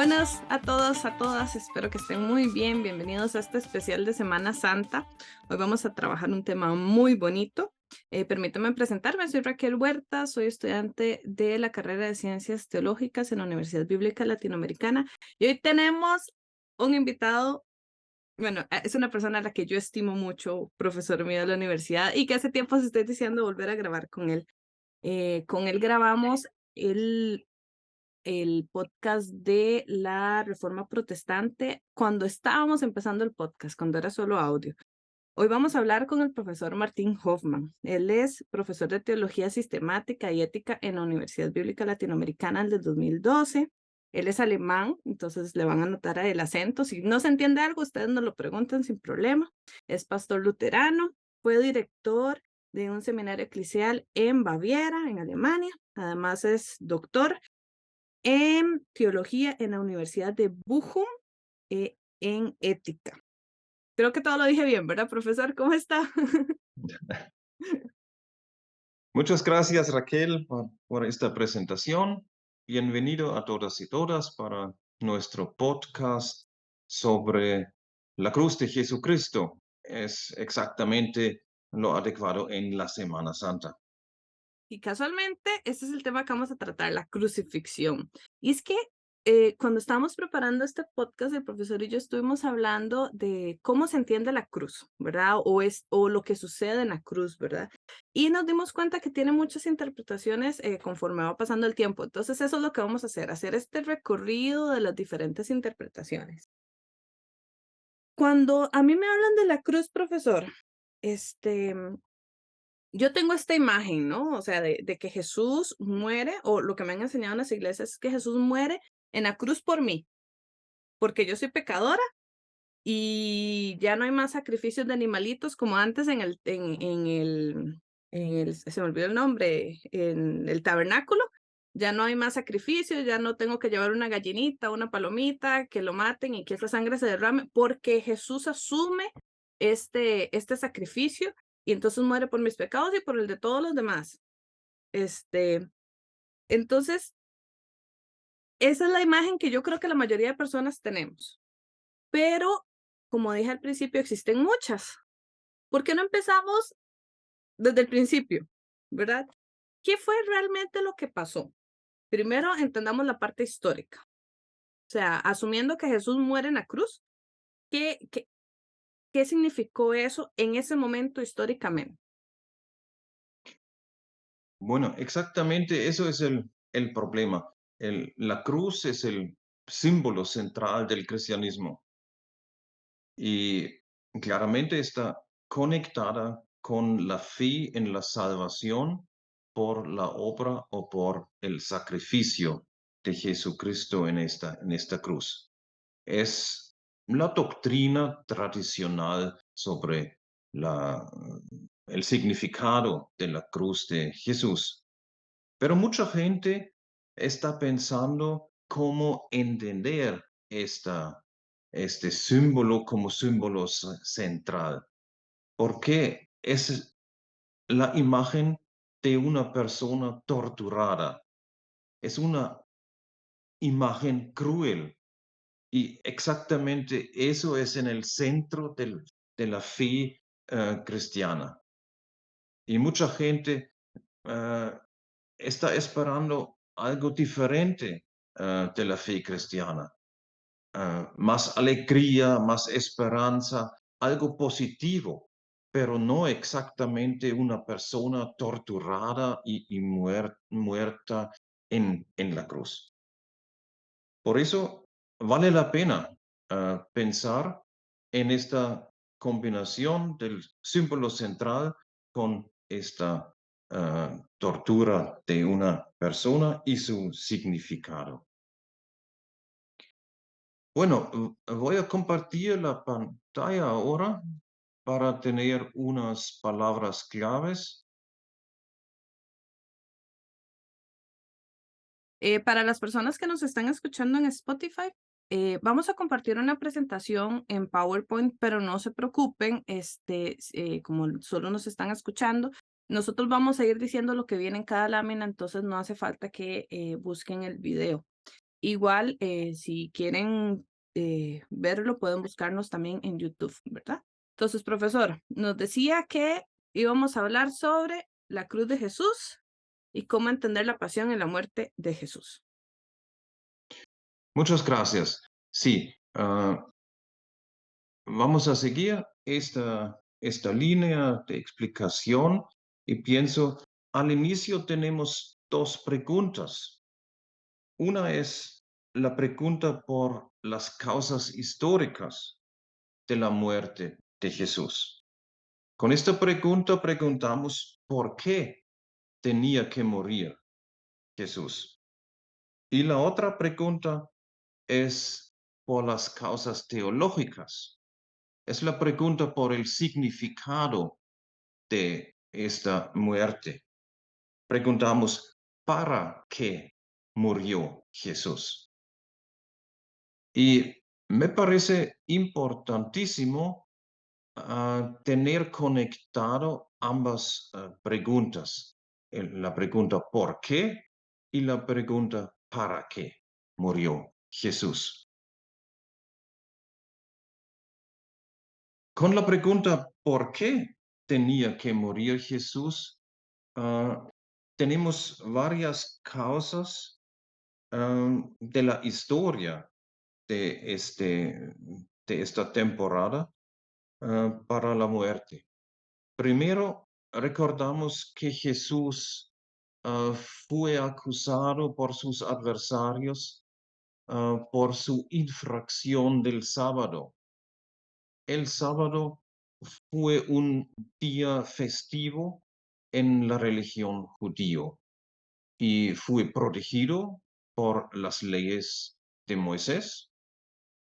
Buenas a todos, a todas, espero que estén muy bien. Bienvenidos a este especial de Semana Santa. Hoy vamos a trabajar un tema muy bonito. Permítanme presentarme, soy Raquel Huerta, soy estudiante de la carrera de Ciencias Teológicas en la Universidad Bíblica Latinoamericana y hoy tenemos un invitado, bueno, es una persona a la que yo estimo mucho, profesor mío de la universidad y que hace tiempo se estoy deseando volver a grabar con él. Con él grabamos el podcast de la Reforma Protestante cuando estábamos empezando el podcast, cuando era solo audio. Hoy vamos a hablar con el profesor Martín Hoffman. Él es profesor de Teología Sistemática y Ética en la Universidad Bíblica Latinoamericana del 2012. Él es alemán, entonces le van a notar el acento. Si no se entiende algo, ustedes nos lo preguntan sin problema. Es pastor luterano, fue director de un seminario eclesial en Baviera, en Alemania. Además es doctor en teología en la Universidad de Bochum, en ética. Creo que todo lo dije bien, ¿verdad, profesor? ¿Cómo está? Muchas gracias, Raquel, por esta presentación. Bienvenido a todas y todas para nuestro podcast sobre la cruz de Jesucristo. Es exactamente lo adecuado en la Semana Santa. Y casualmente, este es el tema que vamos a tratar, la crucifixión. Y es que cuando estábamos preparando este podcast, el profesor y yo estuvimos hablando de cómo se entiende la cruz, ¿verdad? O lo que sucede en la cruz, ¿verdad? Y nos dimos cuenta que tiene muchas interpretaciones conforme va pasando el tiempo. Entonces, eso es lo que vamos a hacer este recorrido de las diferentes interpretaciones. Cuando a mí me hablan de la cruz, profesor, este, yo tengo esta imagen, ¿no? O sea, de que Jesús muere, o lo que me han enseñado en las iglesias es que Jesús muere en la cruz por mí, porque yo soy pecadora y ya no hay más sacrificios de animalitos como antes se me olvidó el nombre, en el tabernáculo. Ya no hay más sacrificios, ya no tengo que llevar una gallinita, una palomita, que lo maten y que esa sangre se derrame, porque Jesús asume este sacrificio y entonces muere por mis pecados y por el de todos los demás. Este, entonces, esa es la imagen que yo creo que la mayoría de personas tenemos. Pero, como dije al principio, existen muchas. ¿Por qué no empezamos desde el principio? ¿Verdad? ¿Qué fue realmente lo que pasó? Primero, entendamos la parte histórica. O sea, asumiendo que Jesús muere en la cruz, ¿qué significó eso en ese momento históricamente? Bueno, exactamente eso es el problema. La cruz es el símbolo central del cristianismo y claramente está conectada con la fe en la salvación por la obra o por el sacrificio de Jesucristo en esta cruz. Es la doctrina tradicional sobre el significado de la cruz de Jesús. Pero mucha gente está pensando cómo entender este símbolo como símbolo central, porque es la imagen de una persona torturada. Es una imagen cruel y exactamente eso es en el centro de la fe cristiana. Y mucha gente eh, está esperando algo diferente de la fe cristiana. Más alegría, más esperanza, algo positivo, pero no exactamente una persona torturada y muerta en la cruz. Por eso vale la pena pensar en esta combinación del símbolo central con esta tortura de una persona y su significado. Bueno, voy a compartir la pantalla ahora para tener unas palabras claves. Para las personas que nos están escuchando en Spotify, vamos a compartir una presentación en PowerPoint, pero no se preocupen, como solo nos están escuchando, nosotros vamos a ir diciendo lo que viene en cada lámina, entonces no hace falta que busquen el video. Igual, si quieren verlo, pueden buscarnos también en YouTube, ¿verdad? Entonces, profesor, nos decía que íbamos a hablar sobre la cruz de Jesús y cómo entender la pasión y la muerte de Jesús. Muchas gracias. Sí, vamos a seguir esta línea de explicación y pienso, al inicio tenemos dos preguntas. Una es la pregunta por las causas históricas de la muerte de Jesús. Con esta pregunta preguntamos por qué tenía que morir Jesús. Y la otra pregunta es por las causas teológicas. Es la pregunta por el significado de esta muerte. Preguntamos, ¿para qué murió Jesús? Y me parece importantísimo tener conectado ambas preguntas. La pregunta ¿por qué? Y la pregunta ¿para qué murió Jesús? Con la pregunta ¿por qué tenía que morir Jesús? ah, tenemos varias causas de la historia de, de esta temporada para la muerte. Primero, recordamos que Jesús ah, fue acusado por sus adversarios por su infracción del sábado. El sábado fue un día festivo en la religión judío y fue protegido por las leyes de Moisés.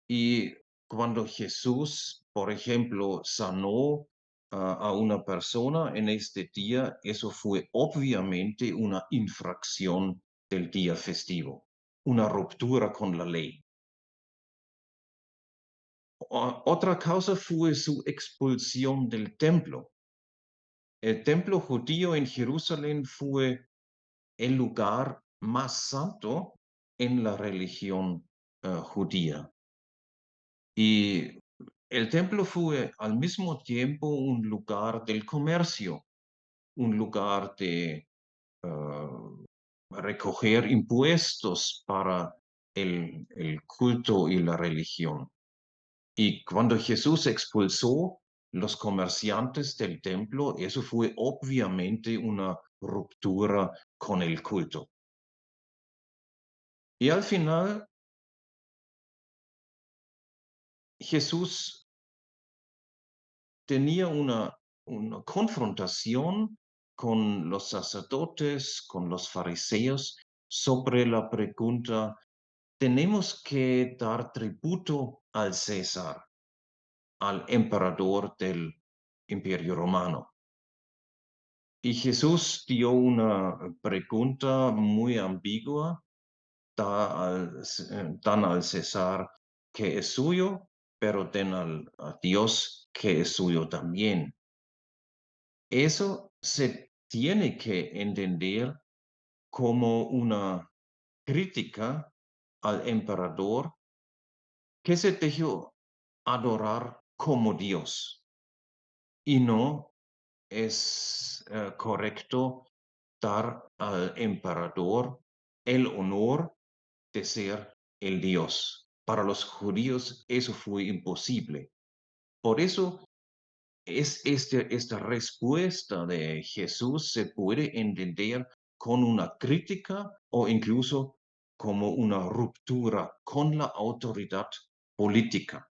Y cuando Jesús, por ejemplo, sanó a una persona en este día, eso fue obviamente una infracción del día festivo, una ruptura con la ley. Otra causa fue su expulsión del templo. El templo judío en Jerusalén fue el lugar más santo en la religión judía. Y el templo fue al mismo tiempo un lugar del comercio, un lugar de recoger impuestos para el culto y la religión. Y cuando Jesús expulsó los comerciantes del templo, eso fue obviamente una ruptura con el culto. Y al final, Jesús tenía una confrontación con los sacerdotes, con los fariseos, sobre la pregunta, ¿tenemos que dar tributo al César, al emperador del Imperio Romano? Y Jesús dio una pregunta muy ambigua, dan al César que es suyo, pero den a Dios que es suyo también. Eso se tiene que entender como una crítica al emperador que se dejó adorar como Dios. Y no es correcto dar al emperador el honor de ser el Dios. Para los judíos eso fue imposible. Por eso esta respuesta de Jesús se puede entender con una crítica o incluso como una ruptura con la autoridad política.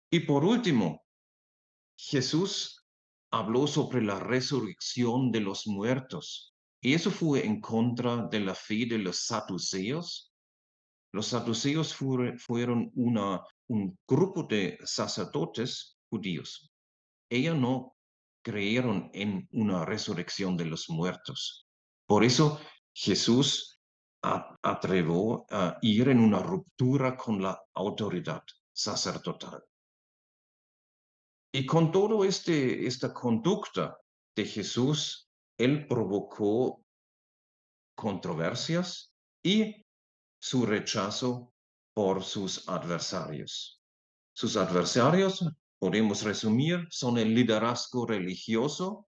Y por último, Jesús habló sobre la resurrección de los muertos. Y eso fue en contra de la fe de los saduceos. Los saduceos fueron un grupo de sacerdotes judíos. Ellos no creyeron en una resurrección de los muertos. Por eso Jesús atrevió a ir en una ruptura con la autoridad sacerdotal. Y con todo esta conducta de Jesús, él provocó controversias y su rechazo por sus adversarios. Sus adversarios, podemos resumir, son el liderazgo religioso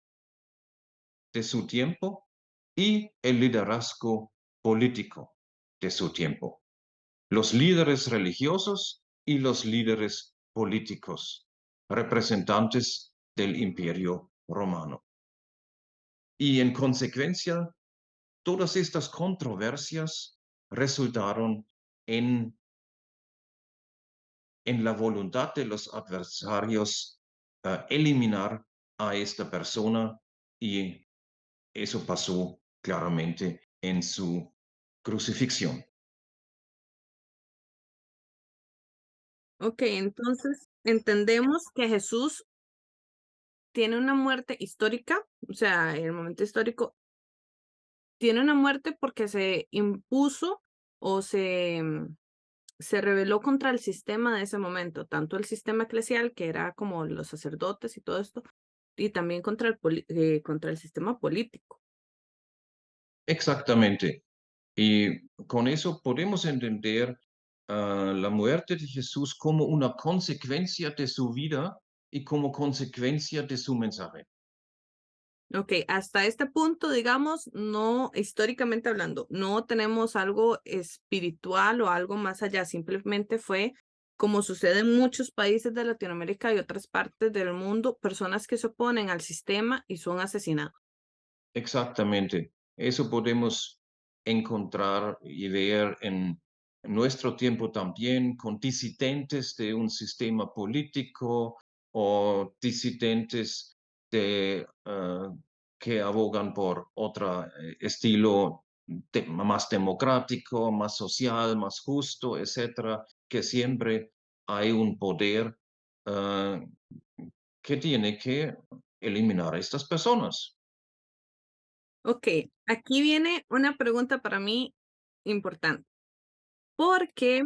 de su tiempo y el liderazgo político de su tiempo. Los líderes religiosos y los líderes políticos, representantes del Imperio Romano. Y en consecuencia, todas estas controversias resultaron en la voluntad de los adversarios eliminar a esta persona, y eso pasó claramente en su crucifixión. Ok, entonces entendemos que Jesús tiene una muerte histórica, o sea, en el momento histórico, tiene una muerte porque se impuso o se rebeló contra el sistema de ese momento, tanto el sistema eclesial, que era como los sacerdotes y todo esto, y también contra el sistema político. Exactamente. Y con eso podemos entender la muerte de Jesús como una consecuencia de su vida y como consecuencia de su mensaje. Ok, hasta este punto, digamos, no, históricamente hablando, no tenemos algo espiritual o algo más allá, simplemente fue como sucede en muchos países de Latinoamérica y otras partes del mundo, personas que se oponen al sistema y son asesinados. Exactamente. Eso podemos encontrar y ver en nuestro tiempo también con disidentes de un sistema político o disidentes que abogan por otro estilo más democrático, más social, más justo, etcétera, que siempre hay un poder ah, que tiene que eliminar a estas personas. Ok, aquí viene una pregunta para mí importante, porque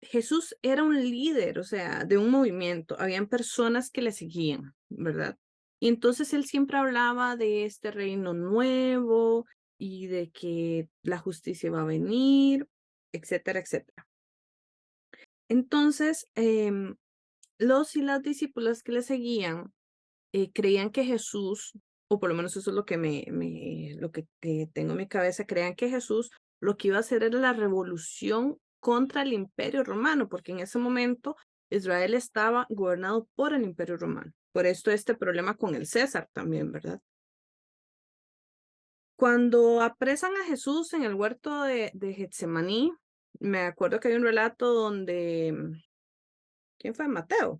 Jesús era un líder, o sea, de un movimiento, habían personas que le seguían, ¿verdad? Y entonces él siempre hablaba de este reino nuevo y de que la justicia va a venir, etcétera, etcétera. Entonces, los y las discípulas que le seguían creían que Jesús, o por lo menos eso es lo que lo que tengo en mi cabeza, creían que Jesús lo que iba a hacer era la revolución contra el Imperio Romano, porque en ese momento Israel estaba gobernado por el Imperio Romano. Por esto este problema con el César también, ¿verdad? Cuando apresan a Jesús en el huerto de Getsemaní, me acuerdo que hay un relato donde, ¿quién fue? Mateo.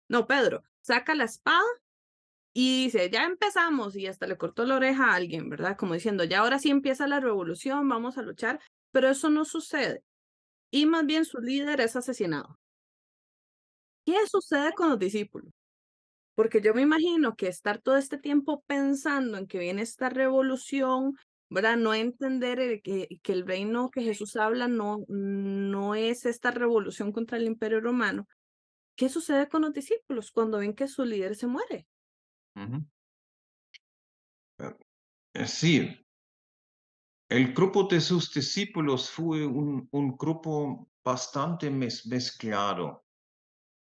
No, Pedro, saca la espada y dice, ya empezamos, y hasta le cortó la oreja a alguien, ¿verdad? Como diciendo, ya ahora sí empieza la revolución, vamos a luchar, pero eso no sucede. Y más bien su líder es asesinado. ¿Qué sucede con los discípulos? Porque yo me imagino que estar todo este tiempo pensando en que viene esta revolución, ¿verdad? No entender que el reino que Jesús habla no es esta revolución contra el Imperio Romano. ¿Qué sucede con los discípulos cuando ven que su líder se muere? Ujú. Sí, el grupo de sus discípulos fue un grupo bastante mezclado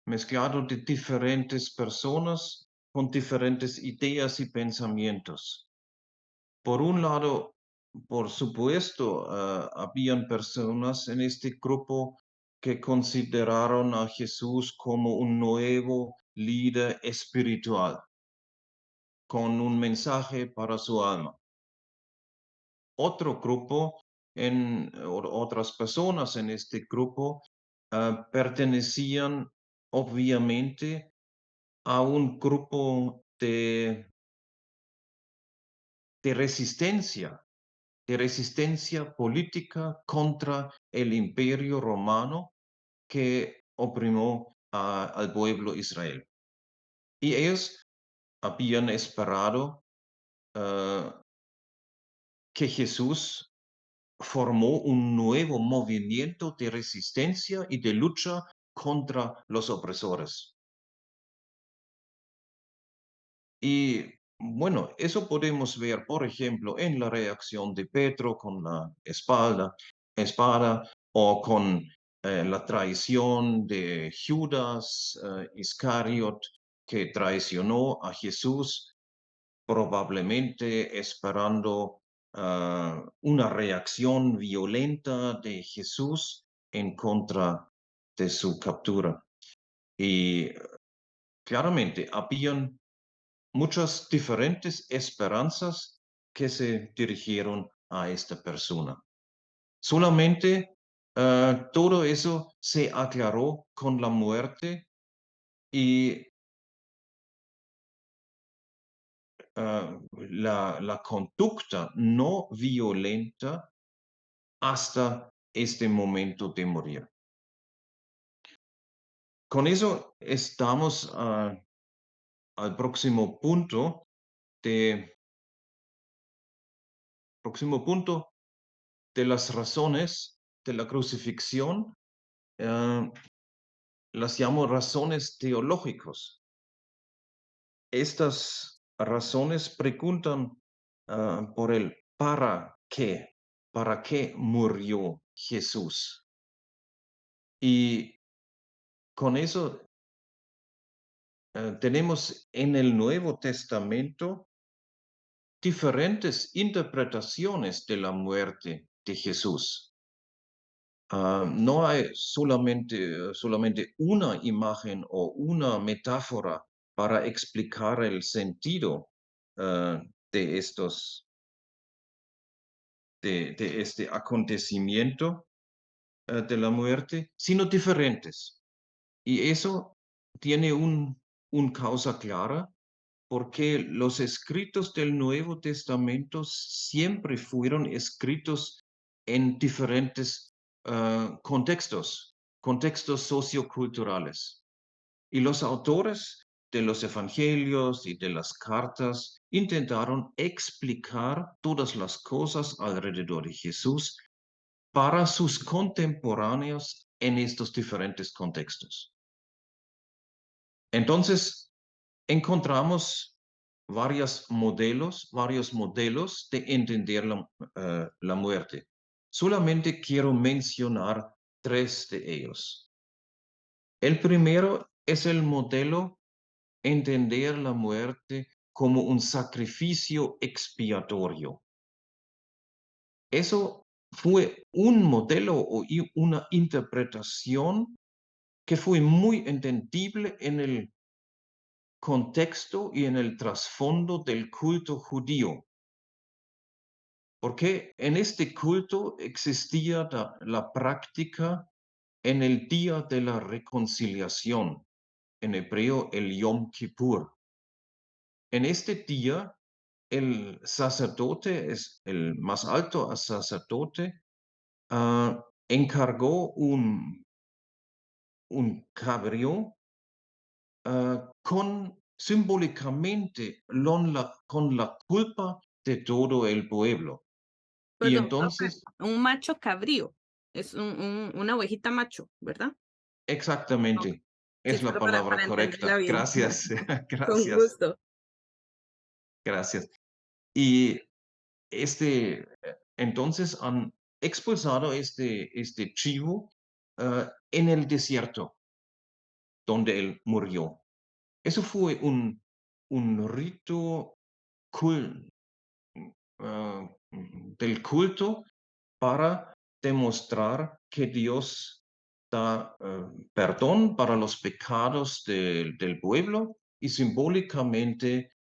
de diferentes personas con diferentes ideas y pensamientos. Por un lado, por supuesto, habían personas en este grupo que consideraron a Jesús como un nuevo líder espiritual, con un mensaje para su alma. Otro grupo, otras personas en este grupo, pertenecían obviamente a un grupo de resistencia, de resistencia política contra el Imperio Romano que oprimió al pueblo Israel. Y ellos habían esperado que Jesús formó un nuevo movimiento de resistencia y de lucha contra los opresores. Y bueno, eso podemos ver, por ejemplo, en la reacción de Pedro con la espalda, espada o con la traición de Judas Iscariot, que traicionó a Jesús, probablemente esperando una reacción violenta de Jesús en contra de su captura. Y claramente habían muchas diferentes esperanzas que se dirigieron a esta persona. Solamente todo eso se aclaró con la muerte y la conducta no violenta hasta este momento de morir. Con eso estamos al próximo punto de las razones de la crucifixión. eh, las llamo razones teológicas. Estas razones preguntan por el para qué murió Jesús. Y con eso tenemos en el Nuevo Testamento diferentes interpretaciones de la muerte de Jesús. No hay solamente una imagen o una metáfora para explicar el sentido de este acontecimiento de la muerte, sino diferentes. Y eso tiene un causa clara, porque los escritos del Nuevo Testamento siempre fueron escritos en diferentes contextos socioculturales. Y los autores de los evangelios y de las cartas intentaron explicar todas las cosas alrededor de Jesús para sus contemporáneos en estos diferentes contextos. Entonces, encontramos varios modelos de entender la muerte. Solamente quiero mencionar 3 de ellos. El primero es el modelo entender la muerte como un sacrificio expiatorio. Eso fue un modelo o una interpretación que fue muy entendible en el contexto y en el trasfondo del culto judío, porque en este culto existía la práctica en el día de la reconciliación, en hebreo el Yom Kippur. En este día, el sacerdote, es el más alto sacerdote, encargó un cabrio con simbólicamente con la culpa de todo el pueblo. Y Perdón, entonces, un macho cabrío, es una ovejita macho, ¿verdad? Ok, exactamente, sí, es la solo palabra para entenderla correcta. bien. Gracias, Con gracias, gusto. gracias. Y entonces han expulsado este chivo en el desierto donde él murió. Eso fue un rito cul- del culto para demostrar que Dios da perdón para los pecados del pueblo y simbólicamente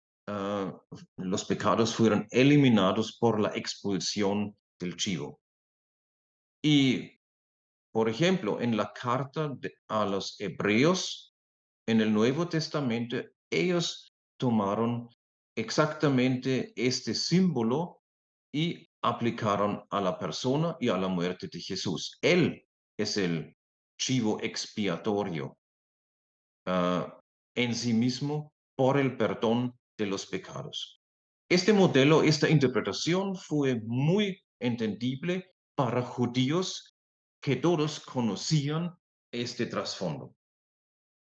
los pecados fueron eliminados por la expulsión del chivo. Y, por ejemplo, en la carta a los hebreos, en el Nuevo Testamento, ellos tomaron exactamente este símbolo y aplicaron a la persona y a la muerte de Jesús. Él es el chivo expiatorio en sí mismo por el perdón de los pecados. Este modelo, esta interpretación fue muy entendible para judíos que todos conocían este trasfondo.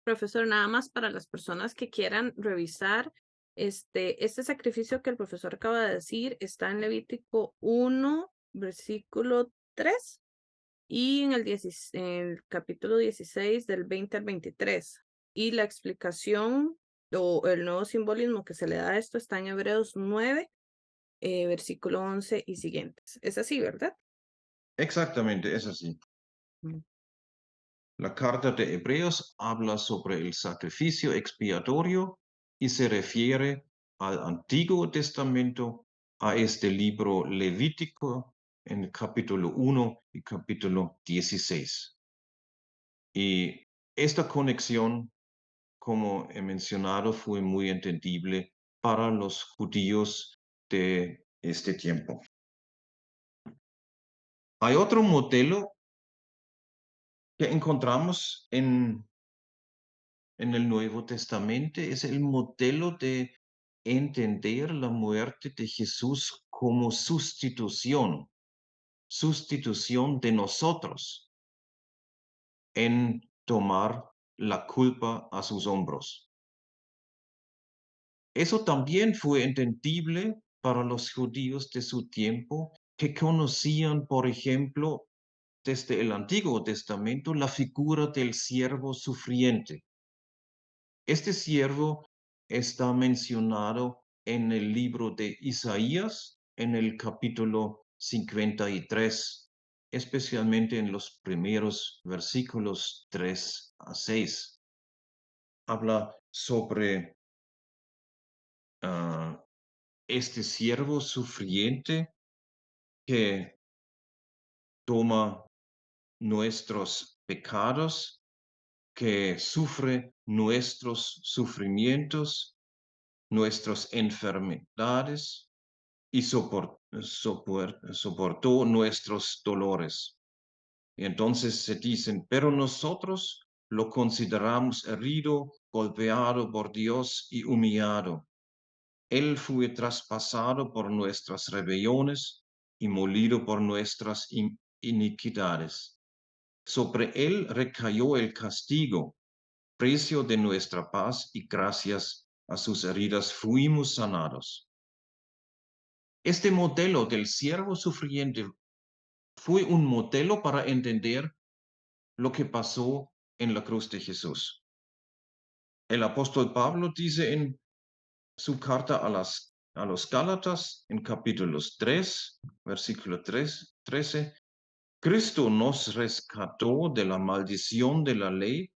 Profesor, nada más para las personas que quieran revisar, este sacrificio que el profesor acaba de decir está en Levítico 1, versículo 3. y en el capítulo 16 del 20 al 23. Y la explicación o el nuevo simbolismo que se le da a esto está en Hebreos 9, versículo 11 y siguientes. Es así, ¿verdad? Exactamente, es así. Mm. La carta de Hebreos habla sobre el sacrificio expiatorio y se refiere al Antiguo Testamento, a este libro Levítico en el capítulo 1 y capítulo 16. Y esta conexión, como he mencionado, fue muy entendible para los judíos de este tiempo. Hay otro modelo que encontramos en el Nuevo Testamento, es el modelo de entender la muerte de Jesús como sustitución de nosotros en tomar la culpa a sus hombros. Eso también fue entendible para los judíos de su tiempo, que conocían, por ejemplo, desde el Antiguo Testamento, la figura del siervo sufriente. Este siervo está mencionado en el libro de Isaías, en el capítulo 53, especialmente en los primeros versículos 3 a 6. Habla sobre este siervo sufriente que toma nuestros pecados, que sufre nuestros sufrimientos, nuestras enfermedades y soportó nuestros dolores. Y entonces se dicen, pero nosotros lo consideramos herido, golpeado por Dios y humillado. Él fue traspasado por nuestras rebeliones y molido por nuestras iniquidades. Sobre él recayó el castigo, precio de nuestra paz, y gracias a sus heridas fuimos sanados. Este modelo del siervo sufriente fue un modelo para entender lo que pasó en la cruz de Jesús. El apóstol Pablo dice en su carta a los Gálatas, en capítulos 3, versículo 13, Cristo nos rescató de la maldición de la ley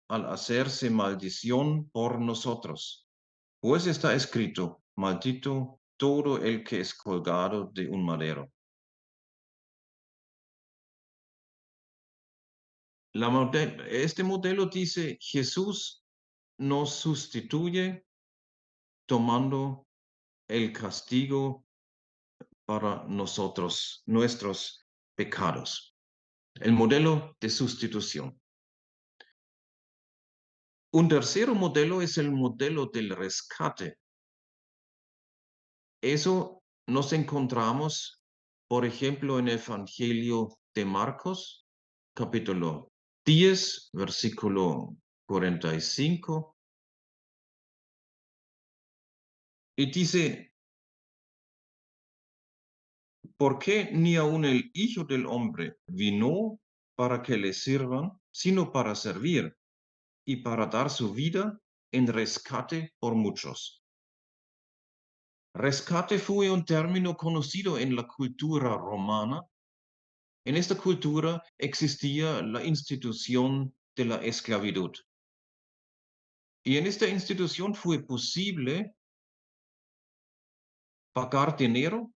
al hacerse maldición por nosotros. Pues está escrito, maldito todo el que es colgado de un madero. Este modelo dice, Jesús nos sustituye tomando el castigo para nosotros, nuestros pecados. El modelo de sustitución. Un tercer modelo es el modelo del rescate. Eso nos encontramos, por ejemplo, en el Evangelio de Marcos, capítulo 10, versículo 45. Y dice, ¿por qué ni aun el Hijo del Hombre vino para que le sirvan, sino para servir y para dar su vida en rescate por muchos? Rescate fue un término conocido en la cultura romana. En esta cultura existía la institución de la esclavitud. Y en esta institución fue posible pagar dinero,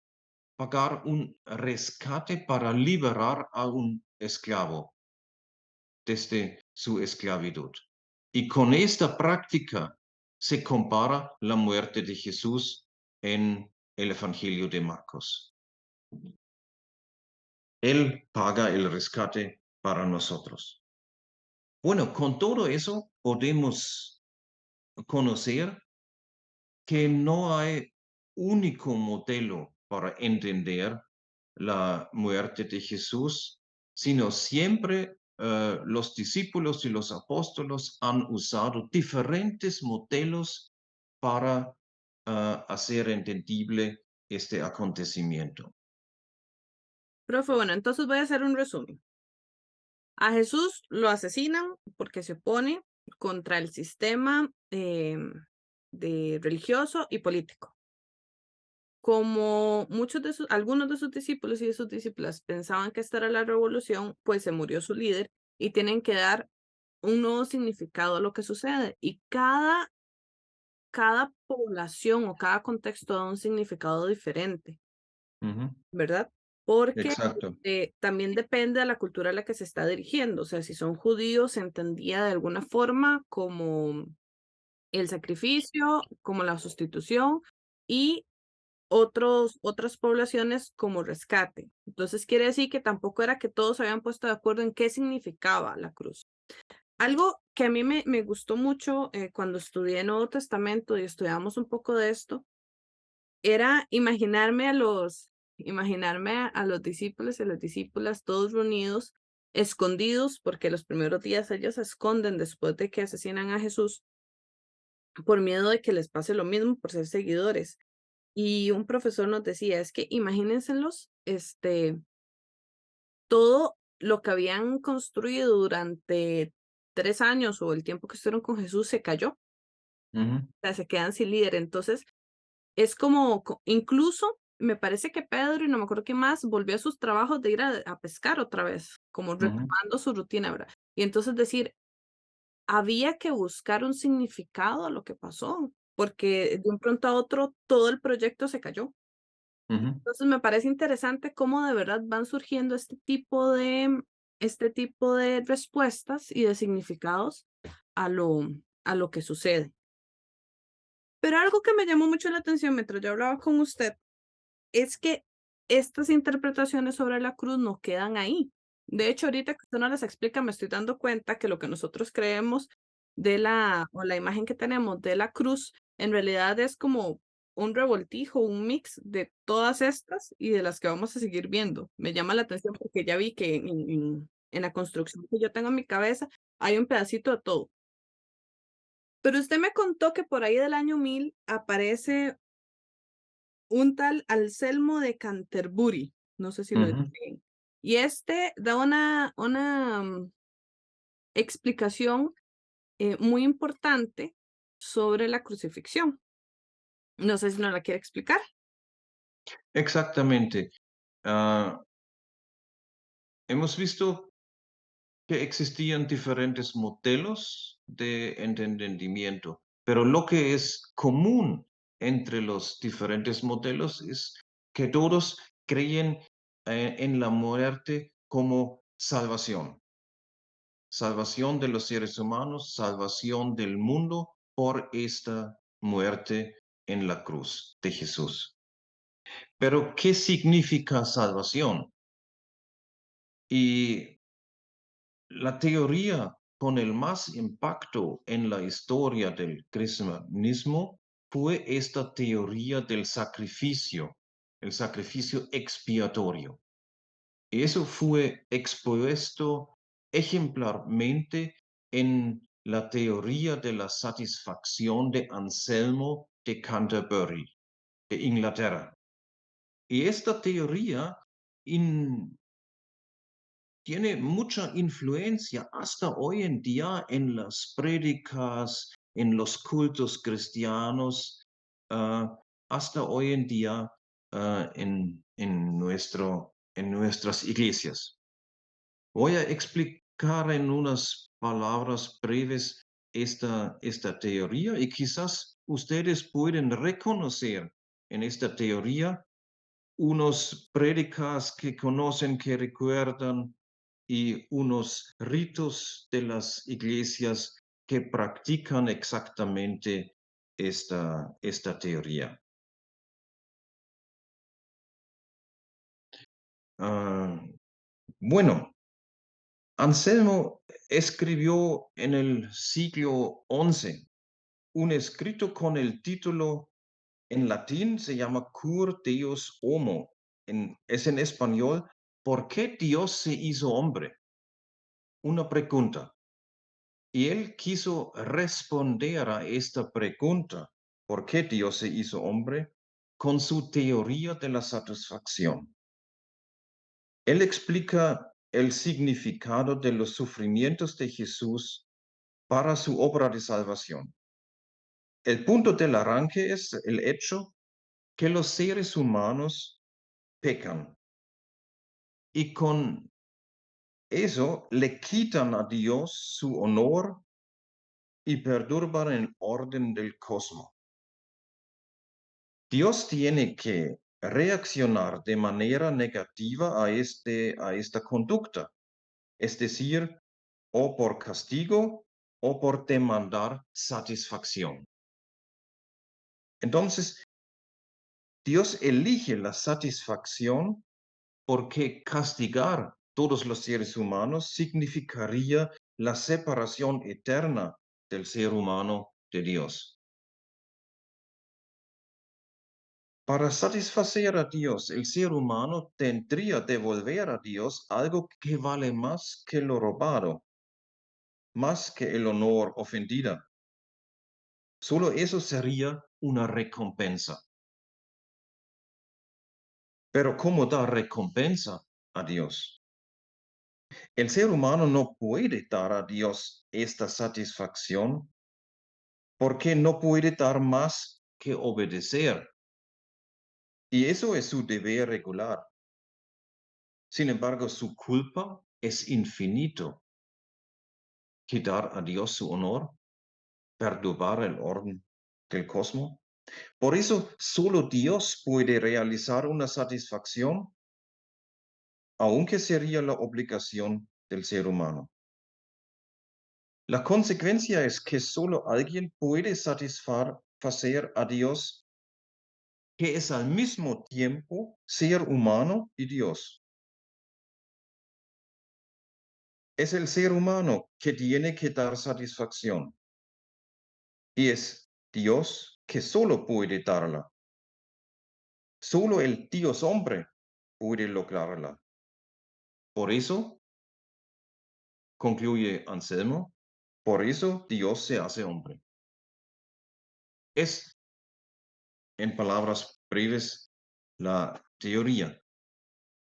pagar un rescate para liberar a un esclavo desde su esclavitud. Y con esta práctica se compara la muerte de Jesús en el Evangelio de Marcos. Él paga el rescate para nosotros. Bueno, con todo eso podemos conocer que no hay único modelo para entender la muerte de Jesús, sino siempre los discípulos y los apóstoles han usado diferentes modelos para hacer entendible este acontecimiento. Profe, bueno, entonces voy a hacer un resumen. A Jesús lo asesinan porque se opone contra el sistema de religioso y político. Como algunos de sus discípulos y de sus discípulas pensaban que esta era la revolución, pues se murió su líder y tienen que dar un nuevo significado a lo que sucede. Y cada población o cada contexto da un significado diferente, Ujú, ¿verdad? Porque exacto. también depende de la cultura a la que se está dirigiendo. O sea, si son judíos, se entendía de alguna forma como el sacrificio, como la sustitución, y otras poblaciones como rescate. Entonces quiere decir que tampoco era que todos se habían puesto de acuerdo en qué significaba la cruz. Algo que a mí me gustó mucho cuando estudié Nuevo Testamento y estudiamos un poco de esto, era imaginarme a los discípulos y las discípulas todos reunidos, escondidos, porque los primeros días ellos se esconden después de que asesinan a Jesús por miedo de que les pase lo mismo por ser seguidores. Y un profesor nos decía, es que imagínenselos, todo lo que habían construido durante 3 años o el tiempo que estuvieron con Jesús se cayó, o Ujú, sea, se quedan sin líder. Entonces, es como, incluso me parece que Pedro y no me acuerdo qué más volvió a sus trabajos de ir a pescar otra vez, como ujú, retomando su rutina, ¿verdad? Y entonces decir, había que buscar un significado a lo que pasó, porque de un pronto a otro todo el proyecto se cayó. ujú. Entonces me parece interesante cómo de verdad van surgiendo este tipo de respuestas y de significados a lo, a lo que sucede. Pero algo que me llamó mucho la atención mientras yo hablaba con usted es que estas interpretaciones sobre la cruz no quedan ahí. De hecho, ahorita que usted no las explica, me estoy dando cuenta que lo que nosotros creemos o la imagen que tenemos de la cruz, en realidad es como un revoltijo, un mix de todas estas y de las que vamos a seguir viendo. Me llama la atención porque ya vi que en la construcción que yo tengo en mi cabeza hay un pedacito de todo. Pero usted me contó que por ahí del año 1000 aparece un tal Anselmo de Canterbury, no sé si lo dije Ujú. bien. Y este da una explicación muy importante sobre la crucifixión. No sé si nos la quiere explicar. Exactamente. Ah, hemos visto que existían diferentes modelos de entendimiento, pero lo que es común entre los diferentes modelos es que todos creen en la muerte como salvación, salvación de los seres humanos, salvación del mundo por esta muerte en la cruz de Jesús. Pero, ¿qué significa salvación? Y la teoría con el más impacto en la historia del cristianismo fue esta teoría del sacrificio, el sacrificio expiatorio. Y eso fue expuesto ejemplarmente en la teoría de la satisfacción de Anselmo de Canterbury, de Inglaterra. Y esta teoría tiene mucha influencia hasta hoy en día en las prédicas, en los cultos cristianos, hasta hoy en día en nuestras iglesias. Voy a explicar en unas palabras breves esta teoría y quizás ustedes pueden reconocer en esta teoría unos prédicas que conocen, que recuerdan y unos ritos de las iglesias que practican exactamente esta teoría. Ah, bueno, Anselmo escribió en el siglo XI un escrito con el título en latín se llama Cur Deus Homo. Es en español, ¿por qué Dios se hizo hombre? Una pregunta. Y él quiso responder a esta pregunta, ¿por qué Dios se hizo hombre? Con su teoría de la satisfacción. Él explica el significado de los sufrimientos de Jesús para su obra de salvación. El punto del arranque es el hecho que los seres humanos pecan y con eso le quitan a Dios su honor y perturban el orden del cosmos. Dios tiene que reaccionar de manera negativa a esta conducta, es decir, o por castigo o por demandar satisfacción. Entonces, Dios elige la satisfacción porque castigar todos los seres humanos significaría la separación eterna del ser humano de Dios. Para satisfacer a Dios, el ser humano tendría de devolver a Dios algo que vale más que lo robado, más que el honor ofendido. Solo eso sería una recompensa. Pero ¿cómo dar recompensa a Dios? El ser humano no puede dar a Dios esta satisfacción porque no puede dar más que obedecer. Y eso es su deber regular. Sin embargo, su culpa es infinito. Quitar a Dios su honor, perturbar el orden del cosmos. Por eso, solo Dios puede realizar una satisfacción, aunque sería la obligación del ser humano. La consecuencia es que solo alguien puede satisfacer a Dios, que es al mismo tiempo ser humano y Dios. Es el ser humano que tiene que dar satisfacción y es Dios que solo puede darla. Solo el Dios hombre puede lograrla. Por eso, concluye Anselmo, por eso Dios se hace hombre. Es, en palabras breves, la teoría.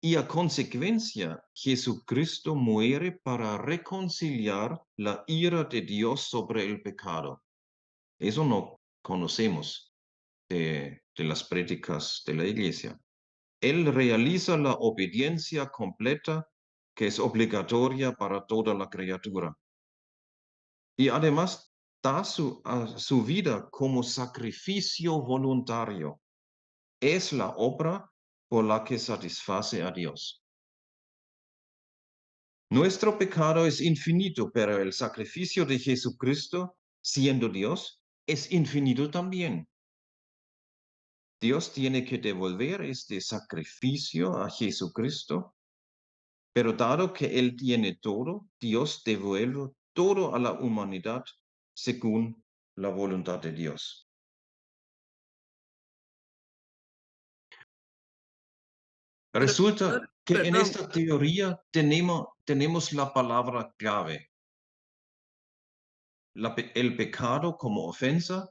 Y a consecuencia, Jesucristo muere para reconciliar la ira de Dios sobre el pecado. Eso no conocemos de las prédicas de la iglesia. Él realiza la obediencia completa que es obligatoria para toda la criatura. Y además da su vida como sacrificio voluntario. Es la obra por la que satisface a Dios. Nuestro pecado es infinito, pero el sacrificio de Jesucristo, siendo Dios, es infinito también. Dios tiene que devolver este sacrificio a Jesucristo, pero dado que Él tiene todo, Dios devuelve todo a la humanidad según la voluntad de Dios. Resulta Profesor, que en perdón, esta teoría tenemos la palabra clave. El pecado como ofensa,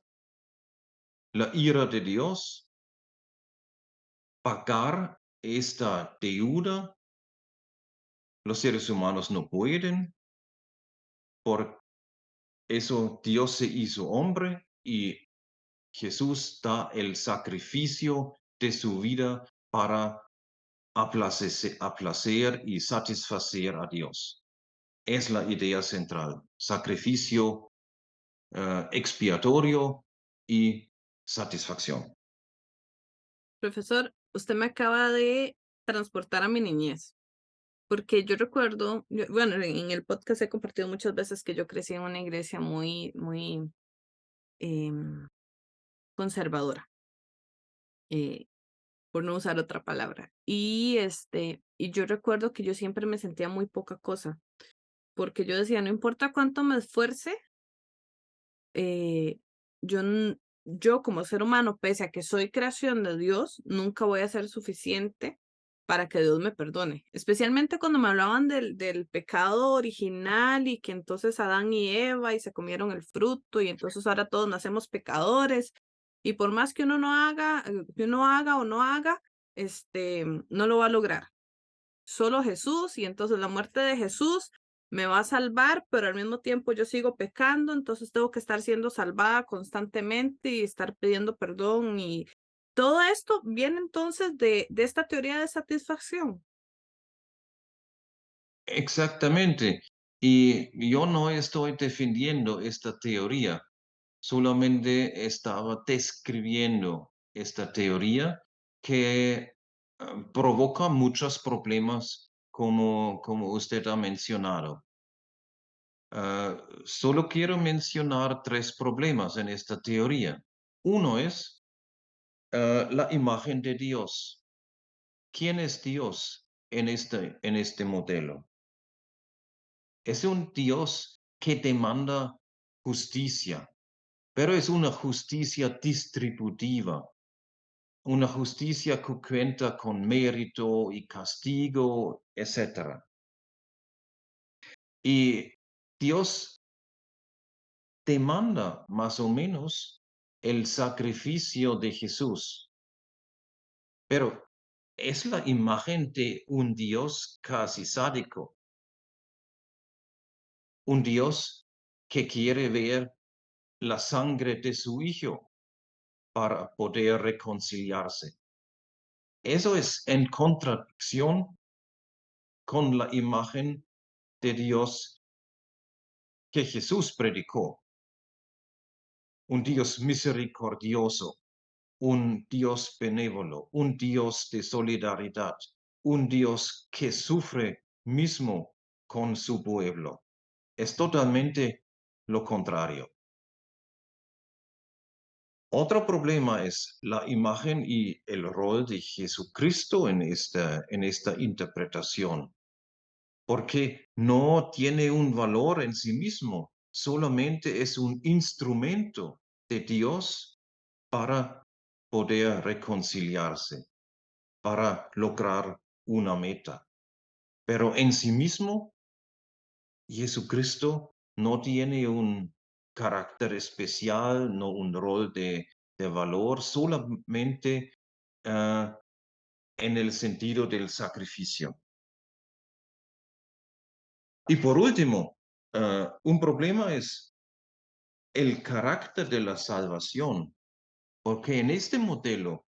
la ira de Dios, pagar esta deuda. Los seres humanos no pueden, por eso Dios se hizo hombre y Jesús da el sacrificio de su vida para aplacer y satisfacer a Dios. Es la idea central, sacrificio expiatorio y satisfacción. profesor, usted me acaba de transportar a mi niñez, porque yo recuerdo, bueno, en el podcast he compartido muchas veces que yo crecí en una iglesia muy em, conservadora, eh, por no usar otra palabra. Y yo recuerdo que yo siempre me sentía muy poca cosa, porque yo decía, no importa cuánto me esfuerce, eh, yo como ser humano, pese a que soy creación de Dios, nunca voy a ser suficiente para que Dios me perdone. Especialmente cuando me hablaban del pecado original y que entonces Adán y Eva y se comieron el fruto y entonces ahora todos nacemos pecadores. Y por más que uno no haga, que uno haga o no haga, no lo va a lograr. solo Jesús y entonces la muerte de Jesús me va a salvar, pero al mismo tiempo yo sigo pecando, entonces tengo que estar siendo salvada constantemente y estar pidiendo perdón y todo esto viene entonces de esta teoría de satisfacción. Exactamente. Y yo no estoy defendiendo esta teoría, solamente estaba describiendo esta teoría que provoca muchos problemas como usted ha mencionado. Solo quiero mencionar tres problemas en esta teoría. Uno es la imagen de Dios. ¿Quién es Dios en este modelo? Es un Dios que demanda justicia, pero es una justicia distributiva, una justicia que cuenta con mérito y castigo, etc. Y Dios demanda más o menos el sacrificio de Jesús, pero es la imagen de un Dios casi sádico, un Dios que quiere ver la sangre de su hijo para poder reconciliarse. Eso es en contradicción con la imagen de Dios que Jesús predicó. Un Dios misericordioso, un Dios benévolo, un Dios de solidaridad, un Dios que sufre mismo con su pueblo. Es totalmente lo contrario. Otro problema es la imagen y el rol de Jesucristo en esta interpretación, porque no tiene un valor en sí mismo, solamente es un instrumento de Dios para poder reconciliarse, para lograr una meta. Pero en sí mismo, Jesucristo no tiene un carácter especial, no un rol de valor, solamente en el sentido del sacrificio. Y por último, un problema es el carácter de la salvación, porque en este modelo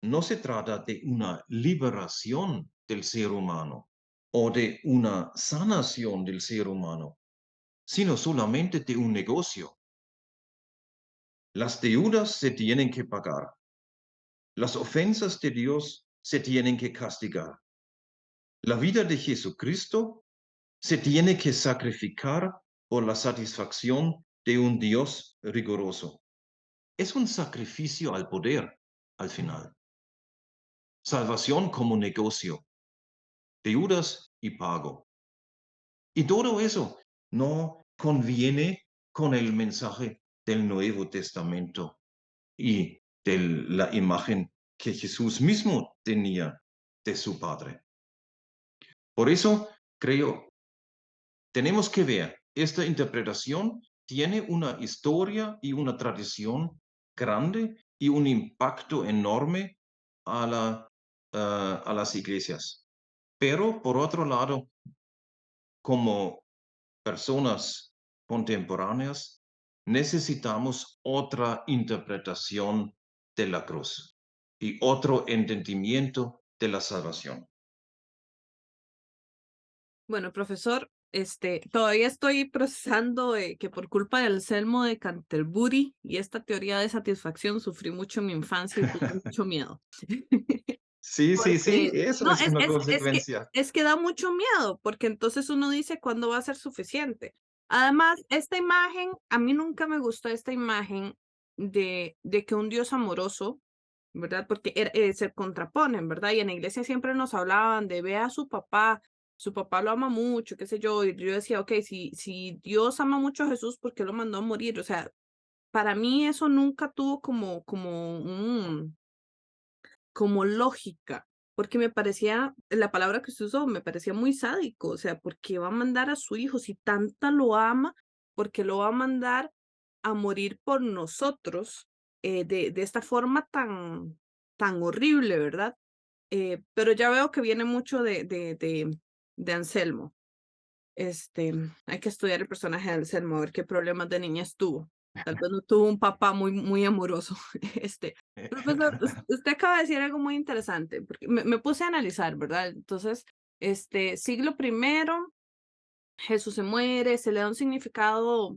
no se trata de una liberación del ser humano o de una sanación del ser humano, sino solamente de un negocio. Las deudas se tienen que pagar. Las ofensas de Dios se tienen que castigar. La vida de Jesucristo se tiene que sacrificar por la satisfacción de un Dios riguroso. Es un sacrificio al poder, al final. Salvación como negocio, deudas y pago. Y todo eso no conviene con el mensaje del Nuevo Testamento y de la imagen que Jesús mismo tenía de su Padre. Por eso creo, tenemos que ver, esta interpretación tiene una historia y una tradición grande y un impacto enorme a las iglesias. Pero por otro lado, como personas contemporáneas, necesitamos otra interpretación de la cruz y otro entendimiento de la salvación. Bueno, profesor, todavía estoy procesando que por culpa del Selmo de Canterbury y esta teoría de satisfacción sufrí mucho en mi infancia y tuve mucho miedo. Sí, sí, sí, Porque, eso no, es una consecuencia. es que da mucho miedo, porque entonces uno dice cuándo va a ser suficiente. Además, esta imagen, a mí nunca me gustó esta imagen de que un Dios amoroso, ¿verdad? Porque se contraponen, ¿verdad? Y en la iglesia siempre nos hablaban de ve a su papá lo ama mucho, qué sé yo, y yo decía, ok, si Dios ama mucho a Jesús, ¿por qué lo mandó a morir? O sea, para mí eso nunca tuvo como lógica, porque me parecía, la palabra que usted usó, me parecía muy sádico, o sea, ¿por qué va a mandar a su hijo si tanta lo ama? ¿Por qué lo va a mandar a morir por nosotros de esta forma tan horrible, verdad? pero ya veo que viene mucho de Anselmo. Hay que estudiar el personaje de Anselmo, a ver qué problemas de niñez tuvo. Tal vez no tuvo un papá muy amoroso. Este, profesor, usted acaba de decir algo muy interesante, porque me puse a analizar, ¿verdad? Entonces, siglo primero, Jesús se muere, se le da un significado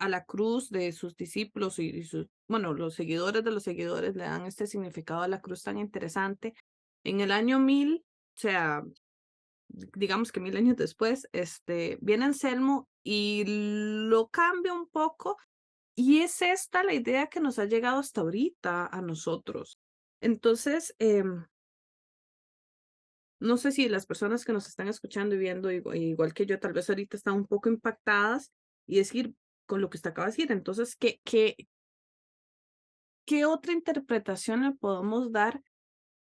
a la cruz de sus discípulos y sus, bueno, los seguidores de los seguidores le dan este significado a la cruz tan interesante. En el año 1000, o sea, digamos que 1000 años después, viene Anselmo y lo cambia un poco, y es esta la idea que nos ha llegado hasta ahorita a nosotros. Entonces, no sé si las personas que nos están escuchando y viendo, igual que yo, tal vez ahorita están un poco impactadas y decir con lo que usted acaba de decir. Entonces, ¿qué otra interpretación le podemos dar,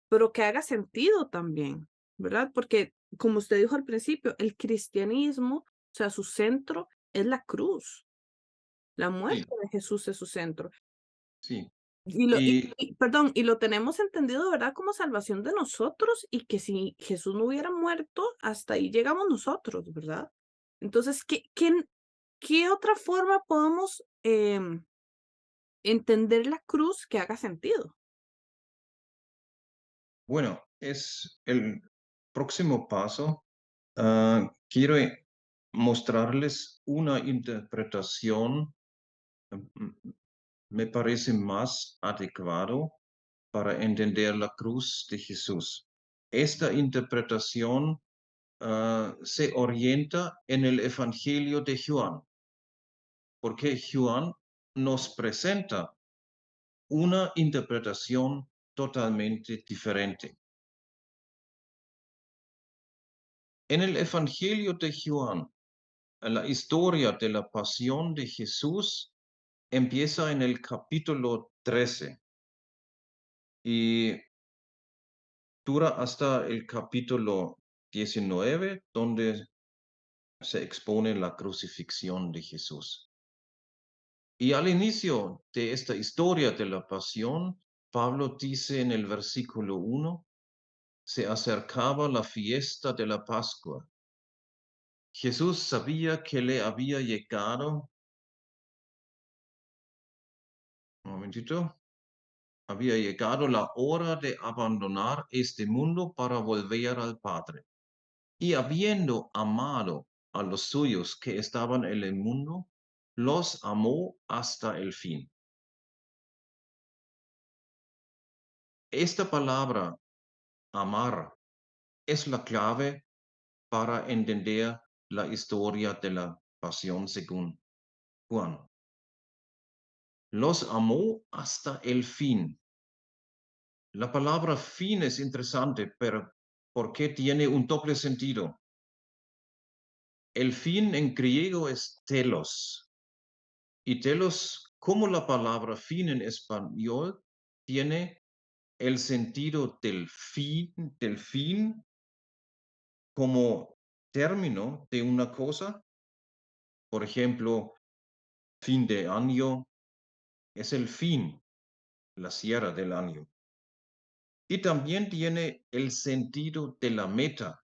pero que haga sentido también, ¿verdad? Porque, como usted dijo al principio, el cristianismo, o sea, su centro es la cruz, la muerte Sí, de Jesús es su centro. sí. Y Perdón, y lo tenemos entendido, ¿verdad? Como salvación de nosotros, y que si Jesús no hubiera muerto, hasta ahí llegamos nosotros, ¿verdad? Entonces, ¿qué otra forma podemos entender la cruz que haga sentido? bueno, es el próximo paso. Quiero mostrarles una interpretación, mm, me parece más adecuado para entender la cruz de Jesús. Esta interpretación se orienta en el Evangelio de Juan, porque Juan nos presenta una interpretación totalmente diferente. En el Evangelio de Juan, la historia de la pasión de Jesús empieza en el capítulo 13 y dura hasta el capítulo 19, donde se expone la crucifixión de Jesús. Y al inicio de esta historia de la pasión, Pablo dice en el versículo 1, se acercaba la fiesta de la Pascua. Jesús sabía que le había llegado, un momentito, había llegado la hora de abandonar este mundo para volver al Padre. Y habiendo amado a los suyos que estaban en el mundo, los amó hasta el fin. Esta palabra, amar, es la clave para entender la historia de la pasión según Juan. Los amó hasta el fin. La palabra fin es interesante, pero porque tiene un doble sentido. El fin en griego es telos. Y telos, como la palabra fin en español, tiene el sentido del fin como término de una cosa. Por ejemplo, fin de año es el fin, la cierre del año. Y también tiene el sentido de la meta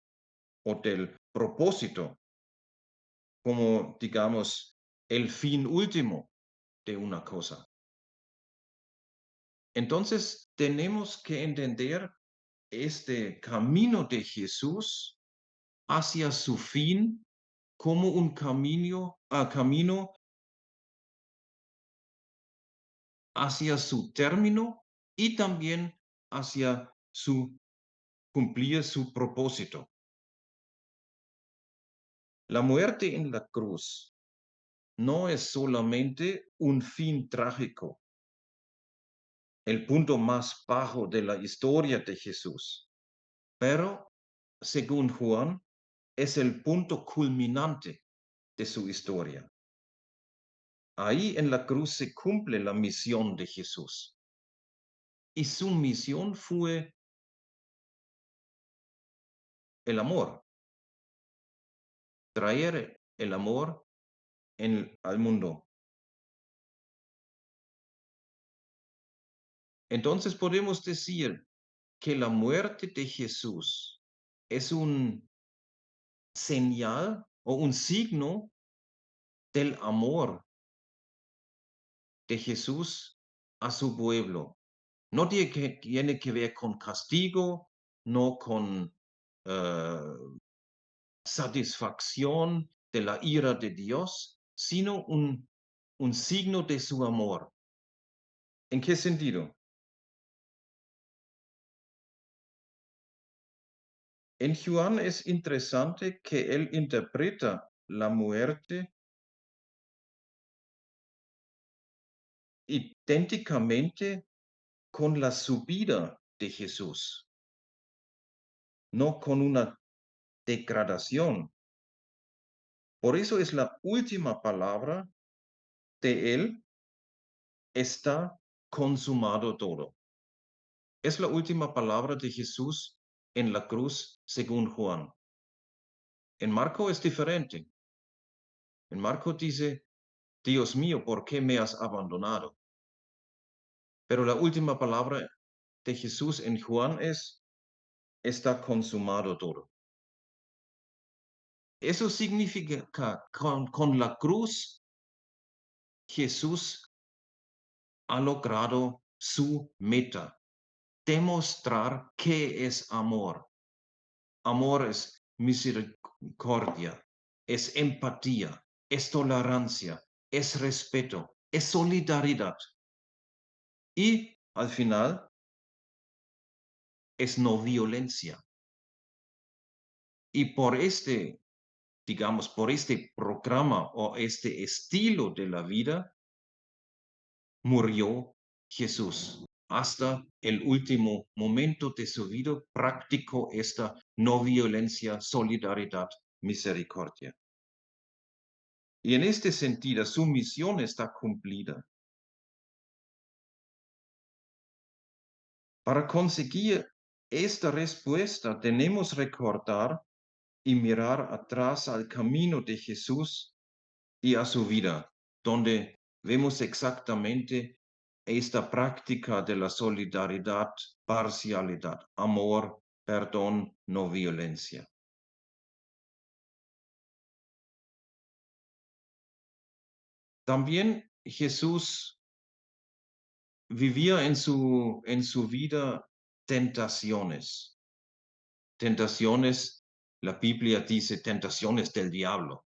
o del propósito, como digamos el fin último de una cosa. Entonces tenemos que entender este camino de Jesús hacia su fin como un camino hacia su término y también hacia su cumplir su propósito. La muerte en la cruz no es solamente un fin trágico, el punto más bajo de la historia de Jesús, pero, según Juan, es el punto culminante de su historia. Ahí en la cruz se cumple la misión de Jesús. Y su misión fue el amor, traer el amor al mundo. Entonces podemos decir que la muerte de Jesús es un señal o un signo del amor de Jesús a su pueblo. No tiene que ver con castigo, no con satisfacción de la ira de Dios, sino un signo de su amor. ¿En qué sentido? En Juan es interesante que él interpreta la muerte idénticamente con la subida de Jesús, no con una degradación. Por eso es la última palabra de él, está consumado todo. Es la última palabra de Jesús en la cruz según Juan. En Marco es diferente. En Marco dice, Dios mío, ¿por qué me has abandonado? Pero la última palabra de Jesús en Juan es, está consumado todo. Eso significa que con la cruz Jesús ha logrado su meta, demostrar qué es amor. Amor es misericordia, es empatía, es tolerancia, es respeto, es solidaridad. Y al final es no violencia. Y por digamos, por este programa o este estilo de la vida, murió Jesús. Hasta el último momento de su vida practicó esta no violencia, solidaridad, misericordia. Y en este sentido, su misión está cumplida. Para conseguir esta respuesta, tenemos que recordar y mirar atrás al camino de Jesús y a su vida, donde vemos exactamente esta práctica de la solidaridad, parcialidad, amor, perdón, no violencia. También Jesús vivía en su vida tentaciones. Tentaciones, la Biblia dice tentaciones del diablo.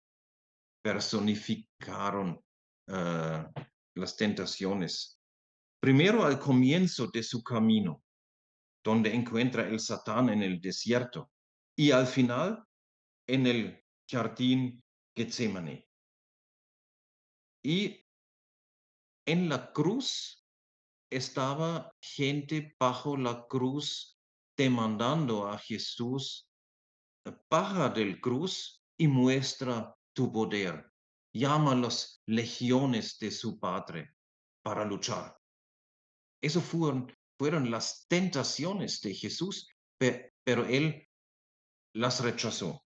Personificaron las tentaciones. Primero al comienzo de su camino, donde encuentra el Satán en el desierto, y al final en el jardín Getsemaní. Y en la cruz estaba gente bajo la cruz demandando a Jesús, baja del cruz y muestra tu poder. Llama a las legiones de su Padre para luchar. Eso fueron las tentaciones de Jesús, pero él las rechazó.